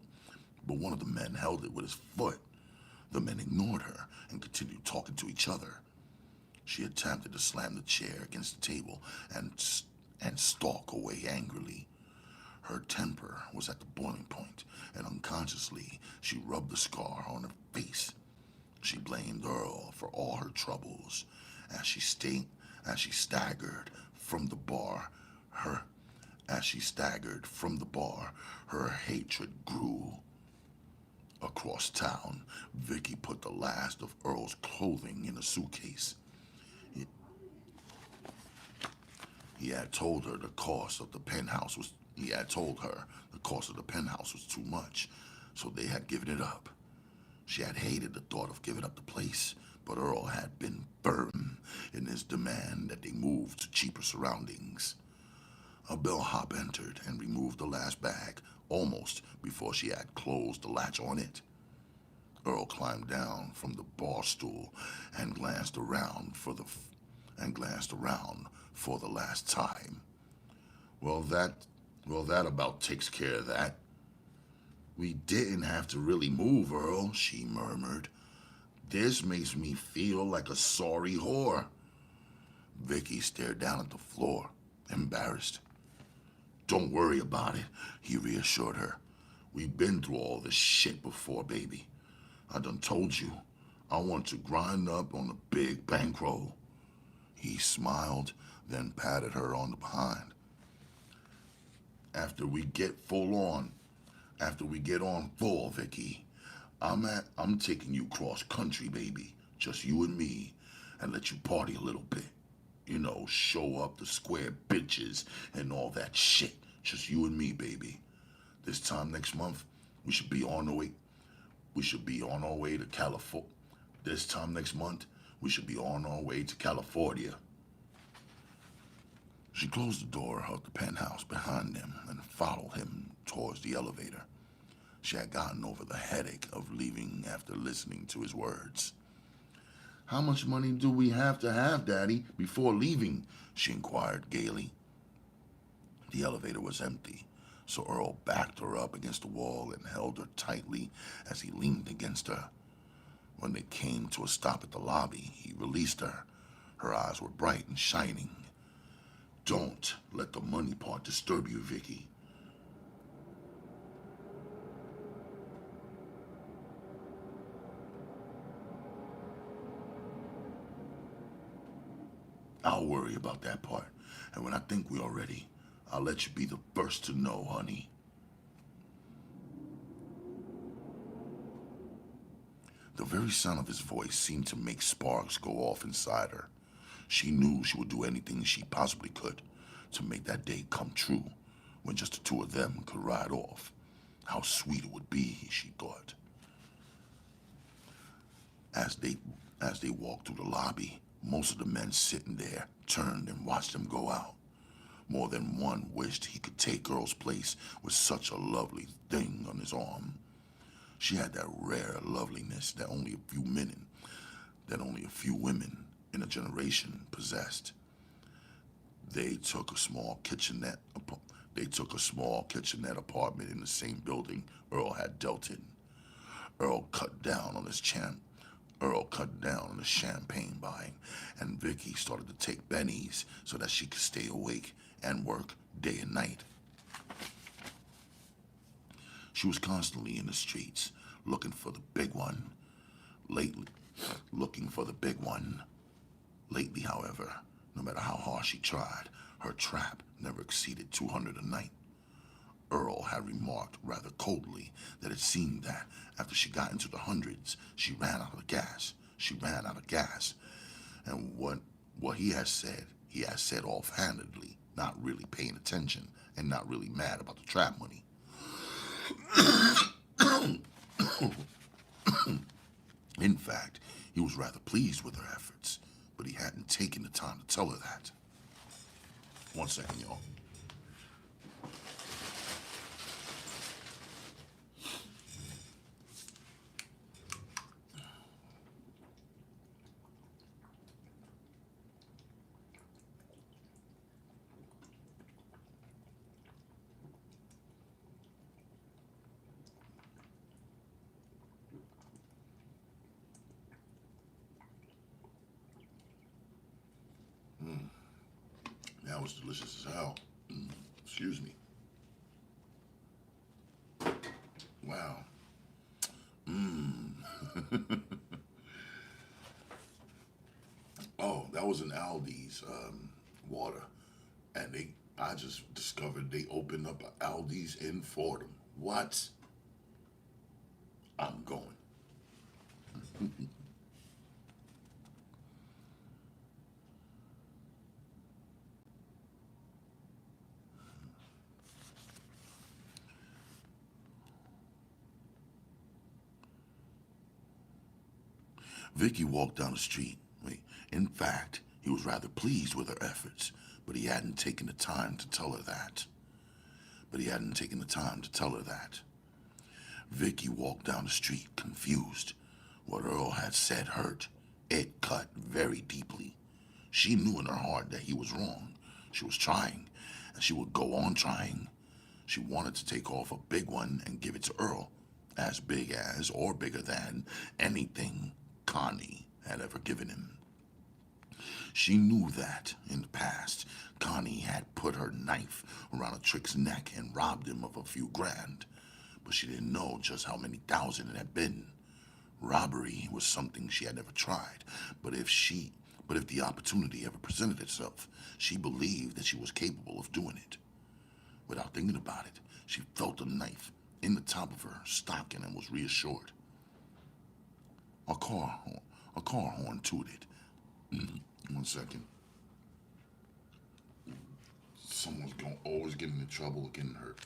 The men ignored her and continued talking to each other. She attempted to slam the chair against the table and stalk away angrily. Her temper was at the boiling point, and unconsciously she rubbed the scar on her face. She blamed Earl for all her troubles as she staggered from the bar. Her hatred grew. Across town, Vicky put the last of Earl's clothing in a suitcase. He had told her the cost of the penthouse was too much, so they had given it up. She had hated the thought of giving up the place, but Earl had been firm in his demand that they move to cheaper surroundings. A bellhop entered and removed the last bag almost before she had closed the latch on it. Earl climbed down from the bar stool and glanced around for the last time. Well, that about takes care of that. We didn't have to really move, Earl, she murmured. This makes me feel like a sorry whore. Vicky stared down at the floor, embarrassed. Don't worry about it, he reassured her. We've been through all this shit before, baby. I done told you, I want to grind up on a big bankroll. He smiled, then patted her on the behind. After we get on full, Vicky, I'm taking you cross country, baby. Just you and me, and let you party a little bit. You know, show up the square bitches and all that shit. Just you and me, baby. This time next month, we should be on our way to California. This time next month, we should be on our way to California. She closed the door of the penthouse behind them and followed him towards the elevator. She had gotten over the headache of leaving after listening to his words. How much money do we have to have, Daddy, before leaving? She inquired gaily. The elevator was empty, so Earl backed her up against the wall and held her tightly as he leaned against her. When they came to a stop at the lobby, he released her. Her eyes were bright and shining. Don't let the money part disturb you, Vicky. I'll worry about that part, and when I think we are ready, I'll let you be the first to know, honey. The very sound of his voice seemed to make sparks go off inside her. She knew she would do anything she possibly could to make that day come true when just the two of them could ride off. How sweet it would be, she thought. As they walked through the lobby, most of the men sitting there turned and watched them go out. More than one wished he could take Earl's place with such a lovely thing on his arm. She had that rare loveliness that only a few women in a generation possessed. They took a small kitchenette apartment in the same building Earl had dealt in. Earl cut down on his Earl cut down on the champagne buying, and Vicky started to take bennies so that she could stay awake and work day and night. She was constantly in the streets, looking for the big one. Lately, looking for the big one. Lately, however, no matter how hard she tried, her trap never exceeded 200 a night. Earl had remarked rather coldly that it seemed that after she got into the hundreds, she ran out of gas. She ran out of gas. And what he has said offhandedly, not really paying attention and not really mad about the trap money. In fact, he was rather pleased with her efforts, but he hadn't taken the time to tell her that. One second, y'all. That was delicious as hell. Excuse me. Wow. Oh, that was an Aldi's water, and I just discovered they opened up a Aldi's in Fordham. What? I'm going. Vicky walked down the street. Wait, in fact, he was rather pleased with her efforts, but he hadn't taken the time to tell her that. But he hadn't taken the time to tell her that. Vicky walked down the street, confused. What Earl had said hurt. It cut very deeply. She knew in her heart that he was wrong. She was trying, and she would go on trying. She wanted to take off a big one and give it to Earl, as big as or bigger than anything Connie had ever given him. She knew that, in the past, Connie had put her knife around a trick's neck and robbed him of a few grand, but she didn't know just how many thousand it had been. Robbery was something she had never tried, but if the opportunity ever presented itself, she believed that she was capable of doing it. Without thinking about it, she felt the knife in the top of her stocking and was reassured. A car horn tooted. One second. Someone's gonna always get into trouble or getting hurt.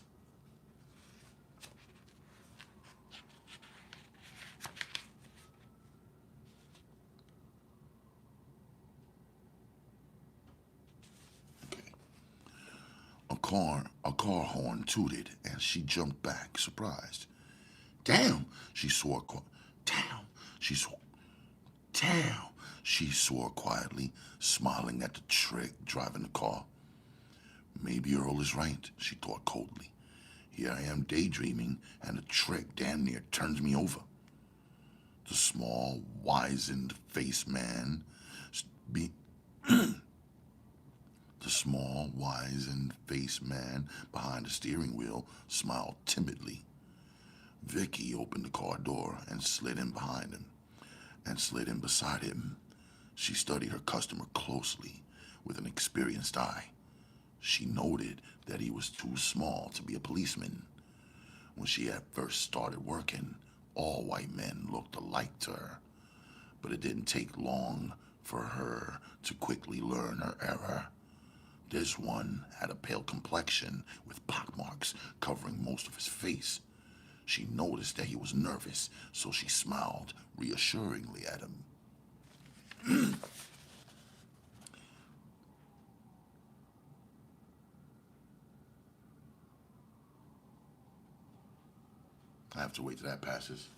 Okay. A car horn tooted, and she jumped back, surprised. Damn, she swore. Damn, she swore. Damn, she swore quietly, smiling at the trick driving the car. Maybe Earl is right, she thought coldly. Here I am daydreaming, and the trick damn near turns me over. The small, wizened-faced man be the small, wizened-faced man behind the steering wheel smiled timidly. Vicky opened the car door and slid in behind him, and slid in beside him. She studied her customer closely with an experienced eye. She noted that he was too small to be a policeman. When she had first started working, all white men looked alike to her, but it didn't take long for her to quickly learn her error. This one had a pale complexion with pockmarks covering most of his face. She noticed that he was nervous, so she smiled reassuringly at him. I have to wait till that passes.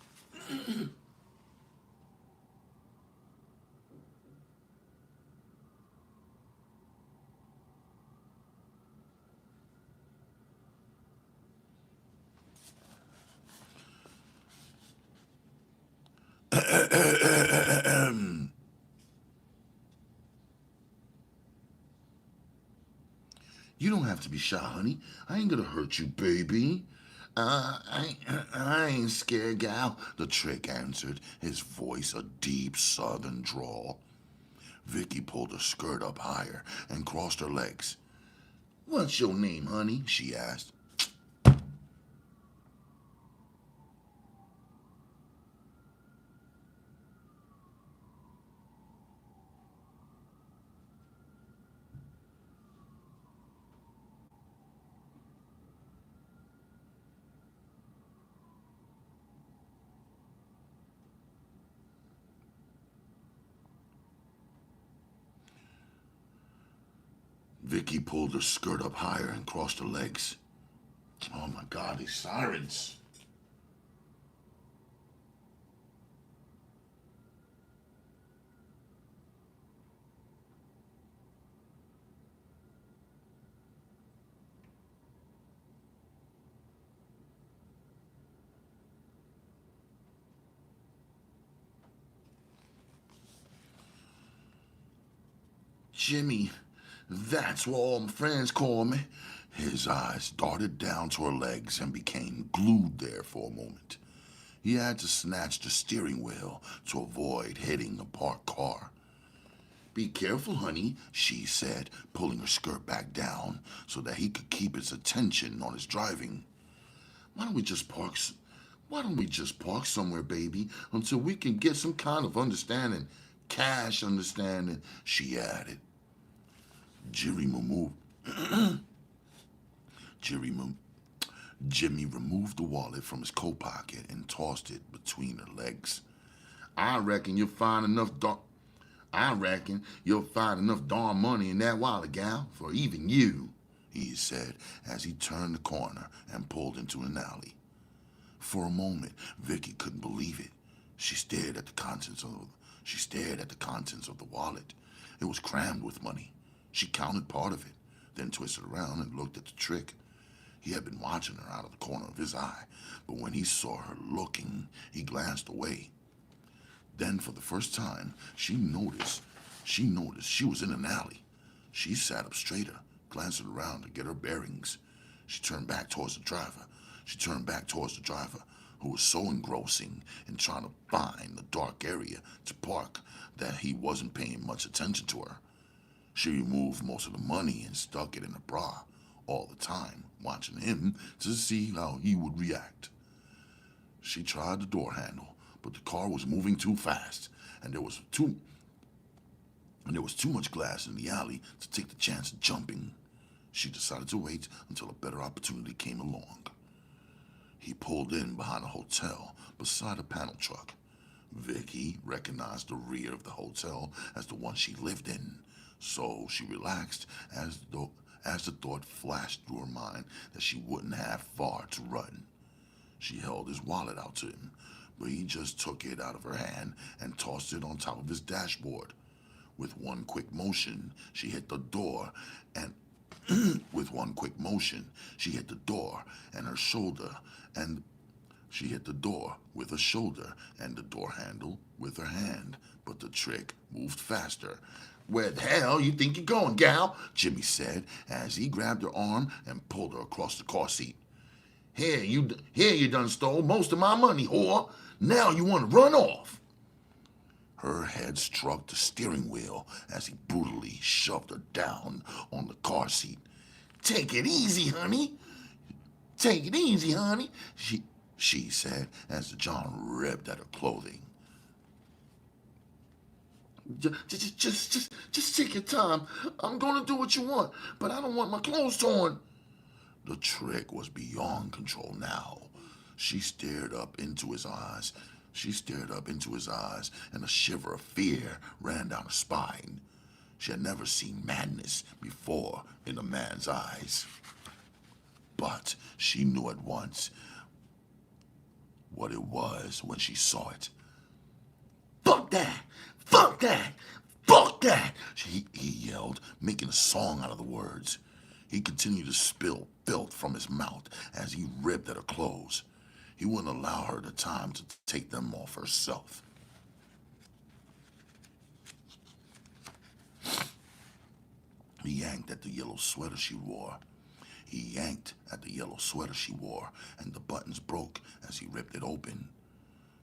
have to be shy, honey. I ain't gonna hurt you, baby. I ain't scared, gal, the trick answered, his voice a deep southern drawl. Vicky pulled her skirt up higher and crossed her legs. What's your name, honey? She asked. Vicky pulled her skirt up higher and crossed her legs. Oh my God, these sirens. Jimmy, that's what all my friends call me. His eyes darted down to her legs and became glued there for a moment. He had to snatch the steering wheel to avoid hitting a parked car. Be careful, honey, she said, pulling her skirt back down so that he could keep his attention on his driving. Why don't we just park? Why don't we just park somewhere, baby, until we can get some kind of understanding, cash understanding? She added. Jerry removed. Jerry, Jimmy removed the wallet from his coat pocket and tossed it between her legs. I reckon you'll find enough. I reckon you'll find enough darn money in that wallet, gal, for even you, he said as he turned the corner and pulled into an alley. For a moment, Vicky couldn't believe it. She stared at the contents of the wallet. It was crammed with money. She counted part of it, then twisted around and looked at the trick. He had been watching her out of the corner of his eye, but when he saw her looking, he glanced away. Then, for the first time, she noticed she was in an alley. She sat up straighter, glancing around to get her bearings. She turned back towards the driver. Who was so engrossing in trying to find the dark area to park that he wasn't paying much attention to her. She removed most of the money and stuck it in her bra, all the time, watching him to see how he would react. She tried the door handle, but the car was moving too fast, and there was too much glass in the alley to take the chance of jumping. She decided to wait until a better opportunity came along. He pulled in behind a hotel beside a panel truck. Vicky recognized the rear of the hotel as the one she lived in, so she relaxed as the thought flashed through her mind that she wouldn't have far to run. She held his wallet out to him, but he just took it out of her hand and tossed it on top of his dashboard. With one quick motion, she hit the door and with one quick motion, she hit the door and her shoulder and she hit the door with her shoulder and the door handle with her hand, but the trick moved faster. Where the hell you think you're going, gal? Jimmy said as he grabbed her arm and pulled her across the car seat. Here you done stole most of my money, whore. Now you want to run off. Her head struck the steering wheel as he brutally shoved her down on the car seat. Take it easy, honey. Take it easy, honey, she said as the John ripped at her clothing. Just take your time. I'm gonna do what you want, but I don't want my clothes torn. The trick was beyond control now. She stared up into his eyes, and a shiver of fear ran down her spine. She had never seen madness before in a man's eyes. But she knew at once what it was when she saw it. Fuck that! Fuck that! Fuck that! He yelled, making a song out of the words. He continued to spill filth from his mouth as he ripped at her clothes. He wouldn't allow her the time to take them off herself. He yanked at the yellow sweater she wore. He yanked at the yellow sweater she wore, and the buttons broke as he ripped it open.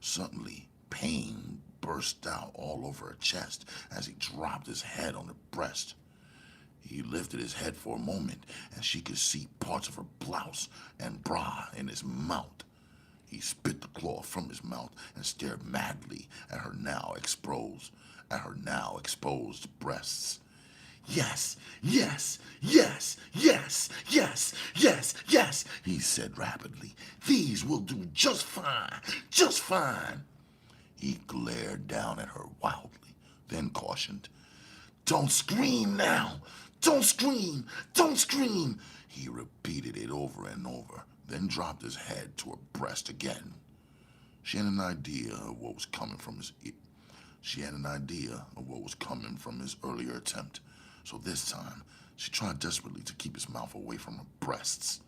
Suddenly, pain burst out all over her chest as he dropped his head on her breast. He lifted his head for a moment, and she could see parts of her blouse and bra in his mouth. He spit the cloth from his mouth and stared madly at her now exposed breasts. Yes, yes, yes, yes, yes, yes, yes, he said rapidly. These will do just fine, just fine. He glared down at her wildly, then cautioned, "Don't scream now! Don't scream! Don't scream!" He repeated it over and over, then dropped his head to her breast again. She had an idea of what was coming from his earlier attempt, so this time she tried desperately to keep his mouth away from her breasts.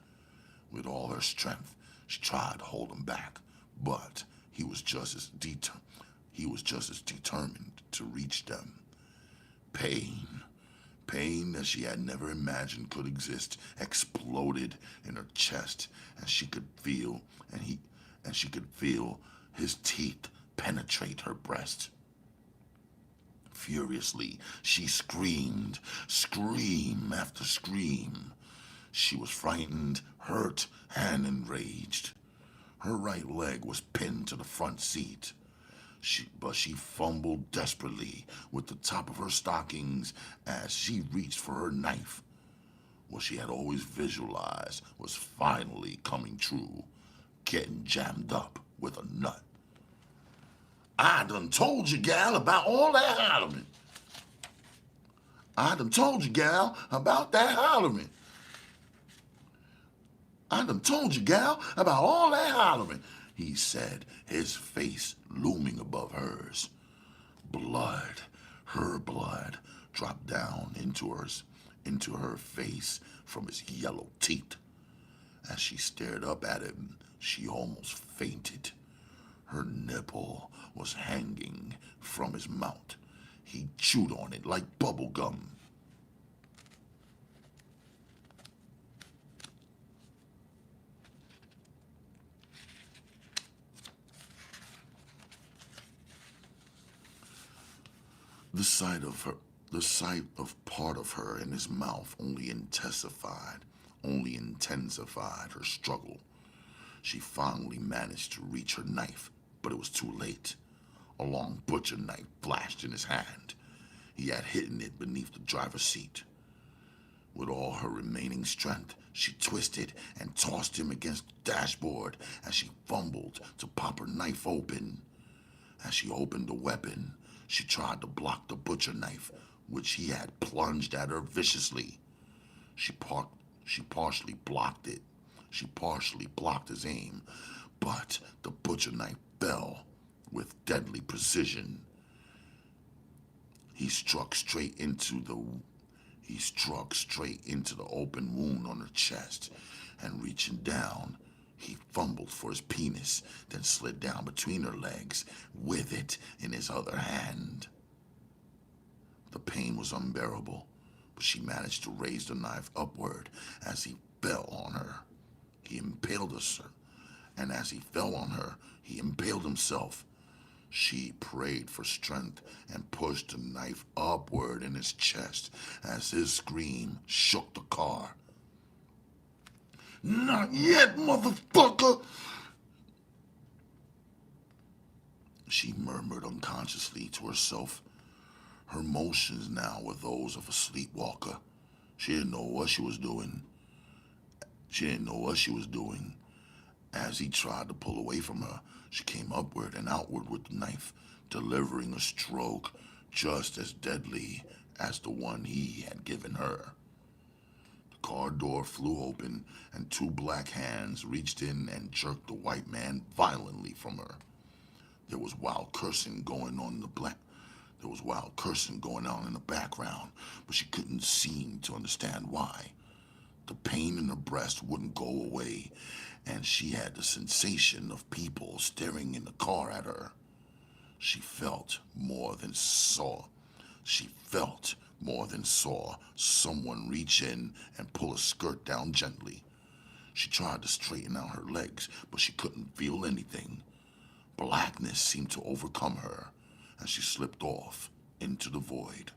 With all her strength, she tried to hold him back, but he was just as determined to reach them. Pain that she had never imagined could exist exploded in her chest, and she could feel his teeth penetrate her breast. Furiously, she screamed, scream after scream. She was frightened, hurt, and enraged. Her right leg was pinned to the front seat. But she fumbled desperately with the top of her stockings as she reached for her knife. What she had always visualized was finally coming true, getting jammed up with a nut. "I done told you, gal, about all that hollering. I done told you, gal, about that hollering. I done told you, gal, about all that hollering," he said, his face looming above hers. Her blood, dropped down into her face from his yellow teeth. As she stared up at him, she almost fainted. Her nipple was hanging from his mouth. He chewed on it like bubble gum. The sight of part of her in his mouth only intensified her struggle. She finally managed to reach her knife, but it was too late. A long butcher knife flashed in his hand. He had hidden it beneath the driver's seat. With all her remaining strength, she twisted and tossed him against the dashboard as she fumbled to pop her knife open. As she opened the weapon, she tried to block the butcher knife, which he had plunged at her viciously. She partially blocked it. She partially blocked his aim, but the butcher knife fell with deadly precision. He struck straight into the open wound on her chest, and reaching down, he fumbled for his penis, then slid down between her legs with it in his other hand. The pain was unbearable, but she managed to raise the knife upward as he fell on her. He impaled her, and as he fell on her, he impaled himself. She prayed for strength and pushed the knife upward in his chest as his scream shook the car. "Not yet, motherfucker!" she murmured unconsciously to herself. Her motions now were those of a sleepwalker. She didn't know what she was doing. As he tried to pull away from her, she came upward and outward with the knife, delivering a stroke just as deadly as the one he had given her. The car door flew open, and two black hands reached in and jerked the white man violently from her. There was wild cursing going on in the background, but she couldn't seem to understand why. The pain in her breast wouldn't go away, and she had the sensation of people staring in the car at her. She felt more than saw. She felt more than saw someone reach in and pull a skirt down gently. She tried to straighten out her legs, but she couldn't feel anything. Blackness seemed to overcome her, and she slipped off into the void.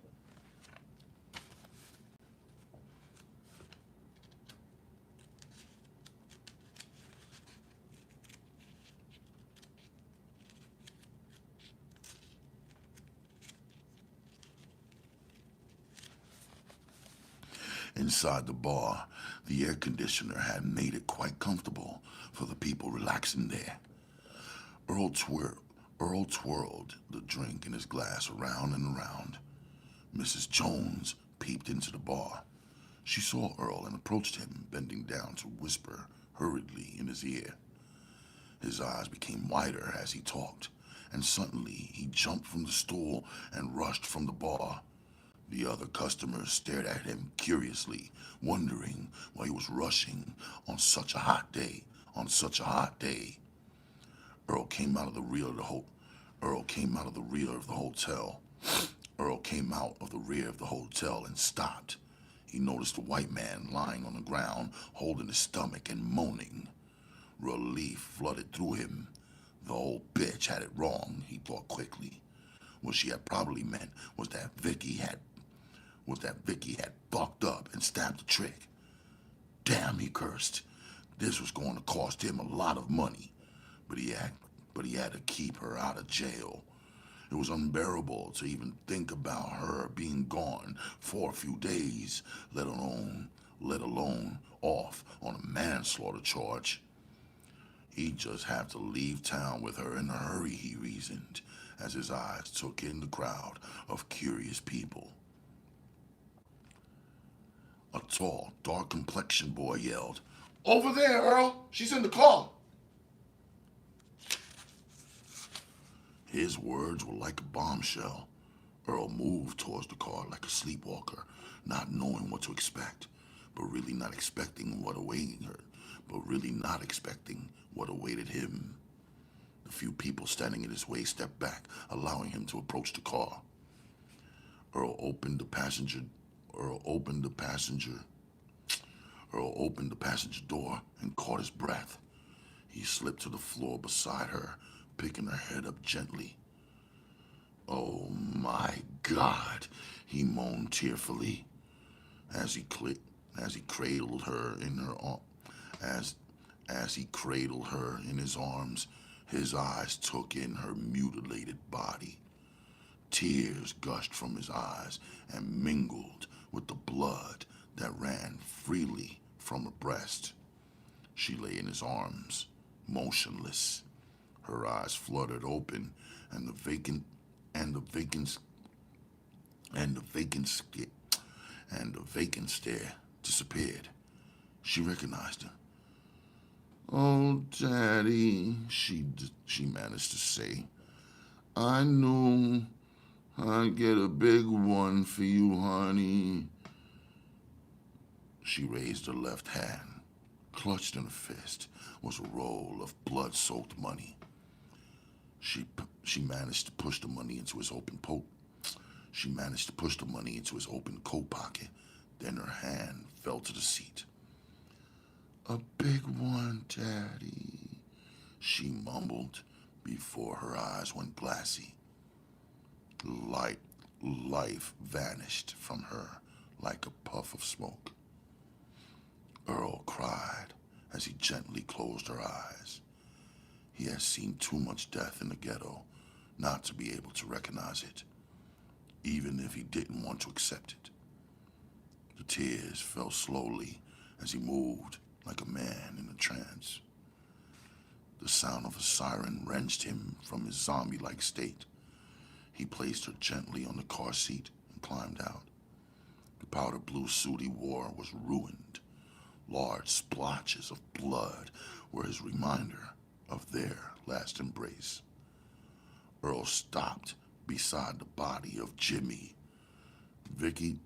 Inside the bar, the air conditioner had made it quite comfortable for the people relaxing there. Earl, twir- Earl twirled the drink in his glass around and around. Mrs. Jones peeped into the bar. She saw Earl and approached him, bending down to whisper hurriedly in his ear. His eyes became wider as he talked, and suddenly he jumped from the stool and rushed from the bar. The other customers stared at him curiously, wondering why he was rushing on such a hot day. On such a hot day, Earl came out of the rear of the ho- Earl came out of the rear of the hotel. Earl came out of the rear of the hotel and stopped. He noticed a white man lying on the ground, holding his stomach and moaning. Relief flooded through him. The old bitch had it wrong, he thought quickly. What she had probably meant was that Vicky had bucked up and stabbed the trick. Damn, he cursed. This was going to cost him a lot of money, but he had to keep her out of jail. It was unbearable to even think about her being gone for a few days, let alone off on a manslaughter charge. He'd just have to leave town with her in a hurry, he reasoned, as his eyes took in the crowd of curious people. A tall, dark-complexioned boy yelled, "Over there, Earl! She's in the car!" His words were like a bombshell. Earl moved towards the car like a sleepwalker, not knowing what to expect, but really not expecting what awaited him. The few people standing in his way stepped back, allowing him to approach the car. Earl opened the passenger Earl opened the passenger Earl opened the passenger door and caught his breath. He slipped to the floor beside her, picking her head up gently. "Oh my God," he moaned tearfully as he cradled her in her ar- as he cradled her in his arms. His eyes took in her mutilated body. Tears gushed from his eyes and mingled with the blood that ran freely from her breast. She lay in his arms, motionless. Her eyes fluttered open, and the vacant and the vacant and the vacant sk- and the vacant stare disappeared. She recognized him. "Oh, Daddy," she managed to say. "I knew I'd get a big one for you, honey." She raised her left hand. Clutched in her fist was a roll of blood-soaked money. She managed to push the money into his open po- She managed to push the money into his open coat pocket. Then her hand fell to the seat. "A big one, Daddy," she mumbled before her eyes went glassy. Light, Life vanished from her like a puff of smoke. Earl cried as he gently closed her eyes. He had seen too much death in the ghetto not to be able to recognize it, even if he didn't want to accept it. The tears fell slowly as he moved like a man in a trance. The sound of a siren wrenched him from his zombie-like state. He placed her gently on the car seat and climbed out. The powder blue suit he wore was ruined. Large splotches of blood were his reminder of their last embrace. Earl stopped beside the body of Jimmy. Vicky,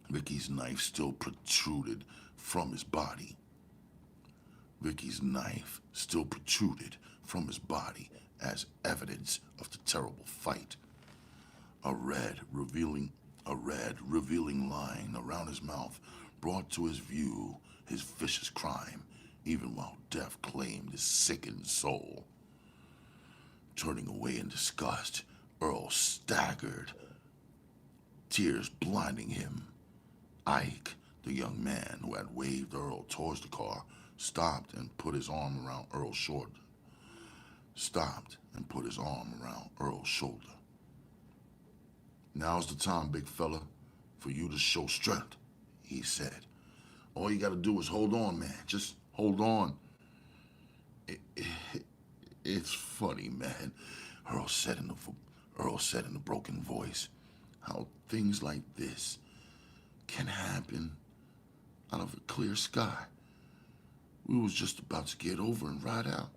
Vicky's knife still protruded from his body. Vicky's knife still protruded from his body as evidence of the terrible fight. A red, revealing, A red, revealing line around his mouth brought to his view his vicious crime, even while death claimed his sickened soul. Turning away in disgust, Earl staggered, tears blinding him. Ike, the young man who had waved Earl towards the car, stopped and put his arm around Earl's shoulder. Now's the time, big fella, for you to show strength, he said. All you gotta do is hold on, man. Just hold on. It's funny, man, Earl said in a broken voice, how things like this can happen out of a clear sky. We was just about to get over and ride out.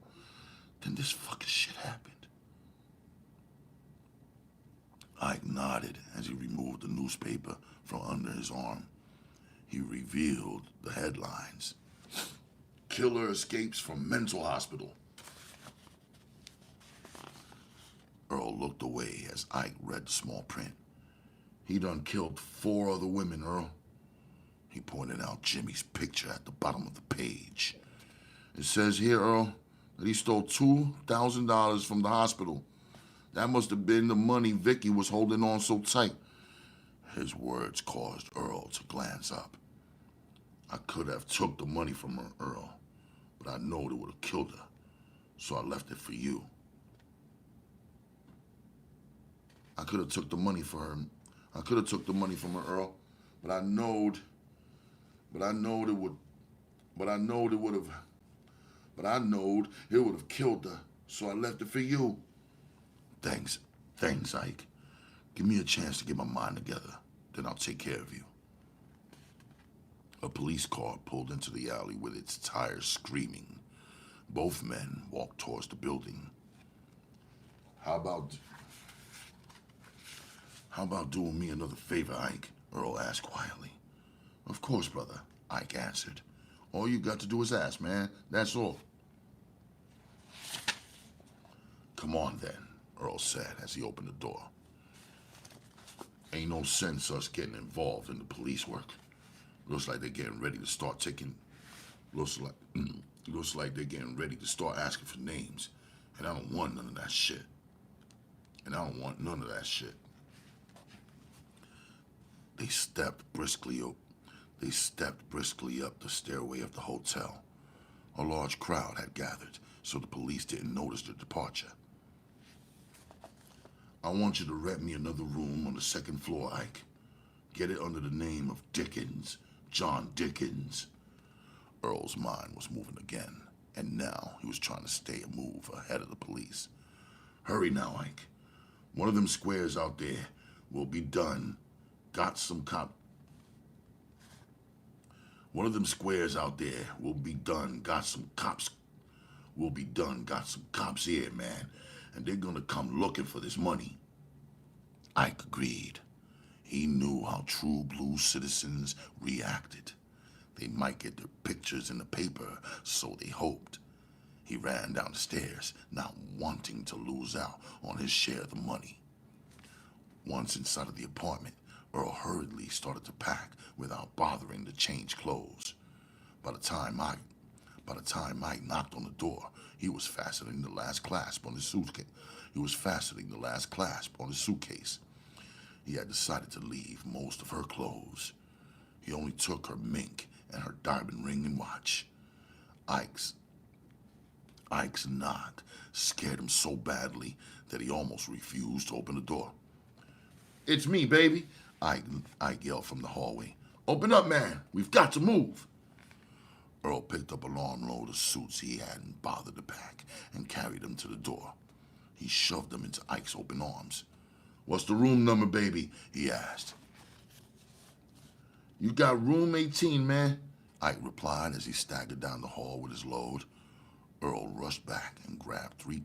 Then this fucking shit happened. Ike nodded as he removed the newspaper from under his arm. He revealed the headlines. Killer escapes from mental hospital. Earl looked away as Ike read the small print. He done killed 4 other women, Earl. He pointed out Jimmy's picture at the bottom of the page. It says here, Earl, that he stole $2,000 from the hospital. That must have been the money Vicky was holding on so tight. His words caused Earl to glance up. I could have took the money from her, Earl, but I knowed it would have killed her, so I left it for you. I could have took the money from her, Earl, but I knowed it would have killed her, so I left it for you. Thanks, Ike. Give me a chance to get my mind together, then I'll take care of you. A police car pulled into the alley with its tires screaming. Both men walked towards the building. How about doing me another favor, Ike? Earl asked quietly. Of course, brother, Ike answered. All you got to do is ask, man. That's all. Come on, then, Earl said as he opened the door. Ain't no sense us getting involved in the police work. Looks like they're getting ready to start asking for names. And I don't want none of that shit. They stepped briskly up the stairway of the hotel. A large crowd had gathered, so the police didn't notice their departure. I want you to rent me another room on the 2nd floor, Ike. Get it under the name of Dickens, John Dickens. Earl's mind was moving again, and now he was trying to stay a move ahead of the police. Hurry now, Ike. One of them squares out there will be done. Got some cops here, man. And they're gonna come looking for this money. Ike agreed. He knew how true blue citizens reacted. They might get their pictures in the paper, so they hoped. He ran down the stairs, not wanting to lose out on his share of the money. Once inside of the apartment, Earl hurriedly started to pack without bothering to change clothes. By the time Mike knocked on the door, he was fastening the last clasp on his suitcase. He had decided to leave most of her clothes. He only took her mink and her diamond ring and watch. Ike's knock scared him so badly that he almost refused to open the door. It's me, baby, Ike yelled from the hallway. Open up, man. We've got to move. Earl picked up a long load of suits he hadn't bothered to pack and carried them to the door. He shoved them into Ike's open arms. What's the room number, baby? He asked. You got room 18, man, Ike replied as he staggered down the hall with his load. Earl rushed back and grabbed 3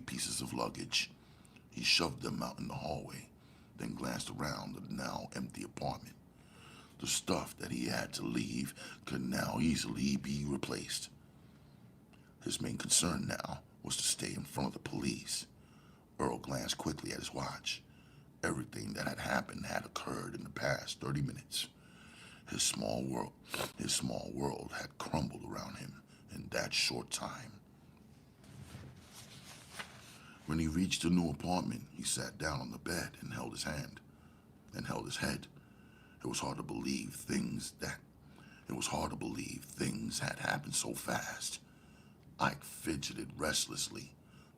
pieces of luggage. He shoved them out in the hallway, then glanced around the now empty apartment. The stuff that he had to leave could now easily be replaced. His main concern now was to stay in front of the police. Earl glanced quickly at his watch. Everything that had happened had occurred in the past 30 minutes. His small world, his small world had crumbled around him in that short time. When he reached the new apartment, he sat down on the bed and held his head. It was hard to believe things had happened so fast. Ike fidgeted restlessly.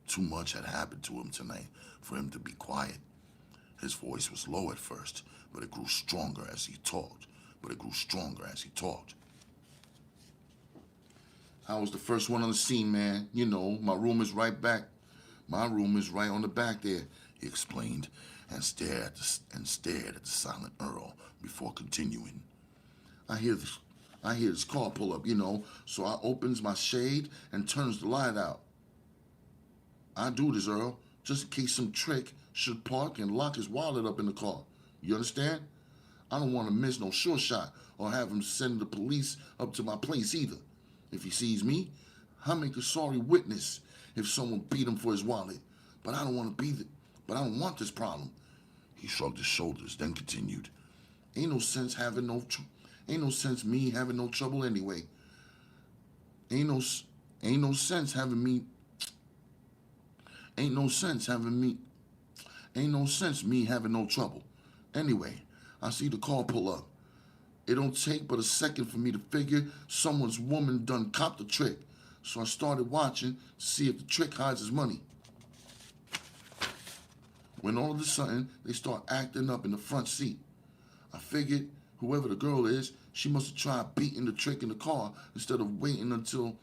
Too much had happened to him tonight for him to be quiet. His voice was low at first, but it grew stronger as he talked. I was the first one on the scene, man. You know, my room is right back. My room is right on the back there, he explained, and stared at the silent Earl before continuing. I hear this car pull up, so I opens my shade and turns the light out. I do this, Earl, just in case some trick should park and lock his wallet up in the car. You understand? I don't want to miss no sure shot or have him send the police up to my place either. If he sees me, I'll make a sorry witness if someone beat him for his wallet. But I don't want this problem. He shrugged his shoulders, then continued. Ain't no sense me having no trouble anyway. Ain't no sense me having no trouble. Anyway, I see the car pull up. It don't take but a second for me to figure someone's woman done copped the trick. So I started watching to see if the trick hides his money. When all of a sudden, they start acting up in the front seat. I figured whoever the girl is, she must have tried beating the trick in the car instead of waiting until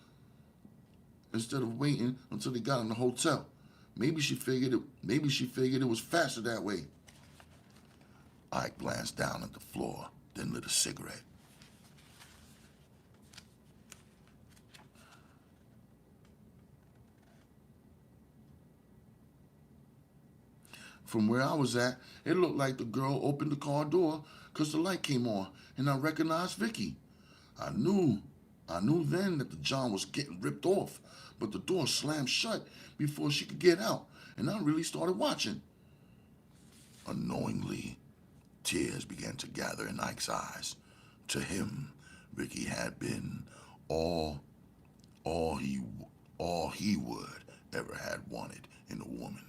they got in the hotel. Maybe she figured it was faster that way. I glanced down at the floor, then lit a cigarette. From where I was at, it looked like the girl opened the car door because the light came on, and I recognized Vicky. I knew then that the John was getting ripped off, but the door slammed shut before she could get out, and I really started watching. Unknowingly, tears began to gather in Ike's eyes. To him, Vicky had been all he would ever had wanted in a woman.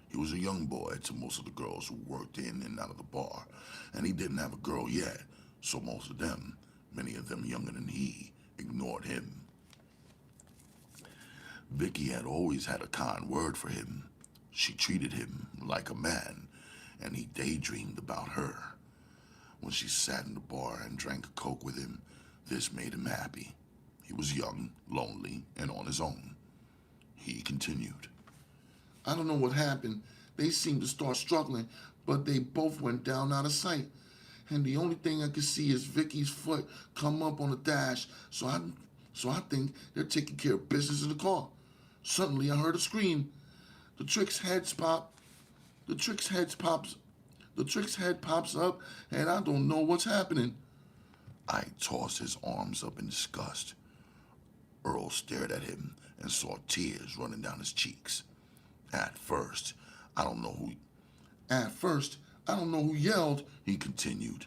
He was a young boy to most of the girls who worked in and out of the bar, and he didn't have a girl yet, so most of them, many of them younger than he, ignored him. Vicky had always had a kind word for him. She treated him like a man, and he daydreamed about her. When she sat in the bar and drank a Coke with him, this made him happy. He was young, lonely, and on his own. He continued. I don't know what happened. They seemed to start struggling, but they both went down out of sight. And the only thing I could see is Vicky's foot come up on the dash, so I think they're taking care of business in the car. Suddenly I heard a scream. The trick's head pops up, and I don't know what's happening. I tossed his arms up in disgust. Earl stared at him and saw tears running down his cheeks. At first, I don't know who yelled, he continued.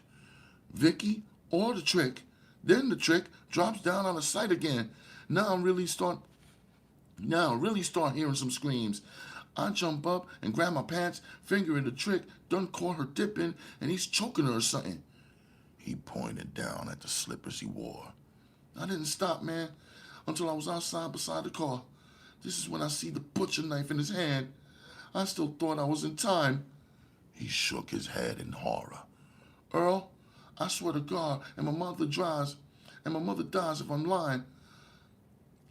Vicky or the trick. Then the trick drops down out of sight again. Now I really start hearing some screams. I jump up and grab my pants, fingering the trick, done caught her dipping, and he's choking her or something. He pointed down at the slippers he wore. I didn't stop, man, until I was outside beside the car. This is when I see the butcher knife in his hand. I still thought I was in time. He shook his head in horror. Earl, I swear to God, and my mother dies if I'm lying.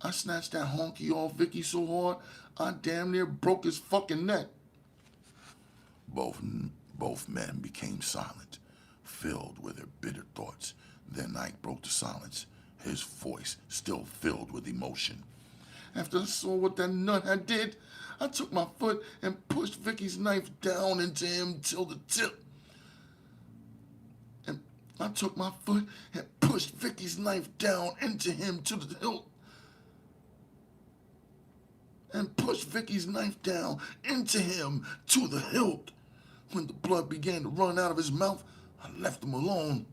I snatched that honky off Vicky so hard, I damn near broke his fucking neck. Both men became silent, filled with their bitter thoughts. Then Ike broke the silence, his voice still filled with emotion. After I saw what that nut had did, I took my foot and pushed Vicky's knife down into him till the tip. And I took my foot and pushed Vicky's knife down into him to the hilt. And pushed Vicky's knife down into him to the hilt. When the blood began to run out of his mouth, I left him alone.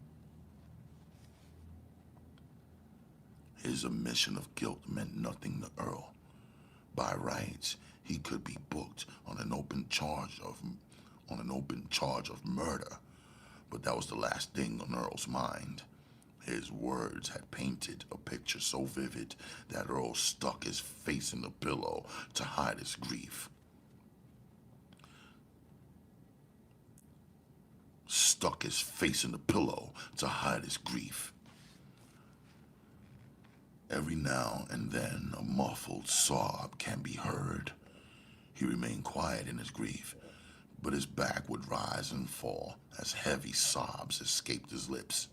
His admission of guilt meant nothing to Earl. By rights, he could be booked on an open charge of murder, but that was the last thing on Earl's mind. His words had painted a picture so vivid that Earl stuck his face in the pillow to hide his grief. Stuck his face in the pillow to hide his grief. Every now and then, a muffled sob can be heard. He remained quiet in his grief, but his back would rise and fall as heavy sobs escaped his lips.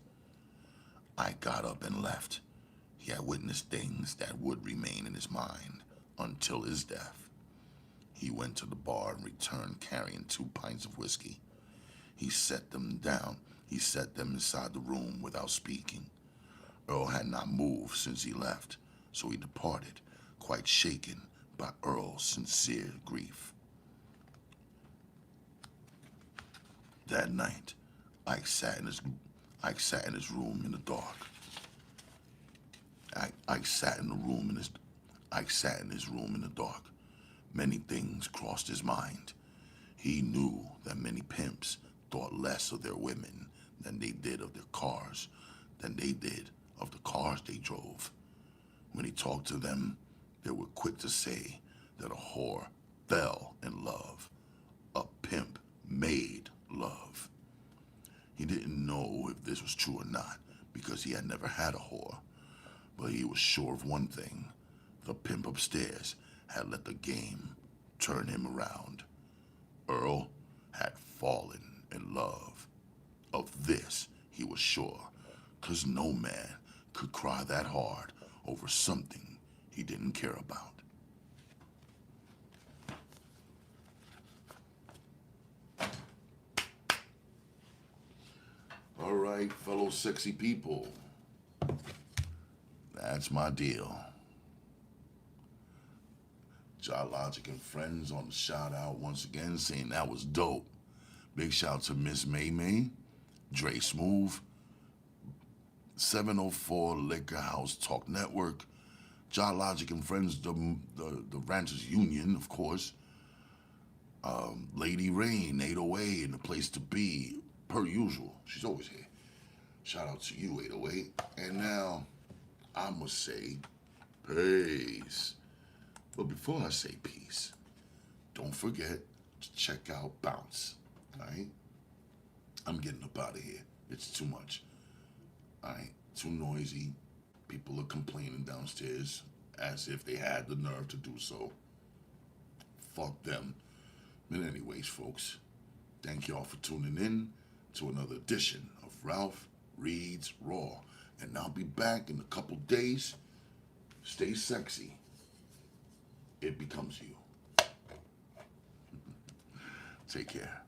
I got up and left. He had witnessed things that would remain in his mind until his death. He went to the bar and returned carrying 2 pints of whiskey. He set them down. He set them inside the room without speaking. Earl had not moved since he left, so he departed, quite shaken by Earl's sincere grief. That night, Ike sat in his room in the dark. Ike sat in his room in the dark. Many things crossed his mind. He knew that many pimps thought less of their women than they did of the cars they drove. When he talked to them, they were quick to say that a whore fell in love. A pimp made love. He didn't know if this was true or not because he had never had a whore, but he was sure of one thing. The pimp upstairs had let the game turn him around. Earl had fallen in love. Of this, he was sure, 'cause no man could cry that hard over something he didn't care about. All right, fellow sexy people. That's my deal. Jai Logic and friends on the shout out once again saying that was dope. Big shout to Miss May May, Dre Smooth, 704 Liquor House Talk Network, Jai Logic and friends, the Ranchers Union, of course, Lady Rain, 808, and the place to be, per usual. She's always here. Shout out to you, 808. And now, I must say, peace. But before I say peace, don't forget to check out Bounce, all right? I'm getting up out of here. It's too much, all right? Too noisy. People are complaining downstairs as if they had the nerve to do so. Fuck them. But anyways, folks, thank y'all for tuning in to another edition of Ralph Reads Raw. And I'll be back in a couple days. Stay sexy. It becomes you. Take care.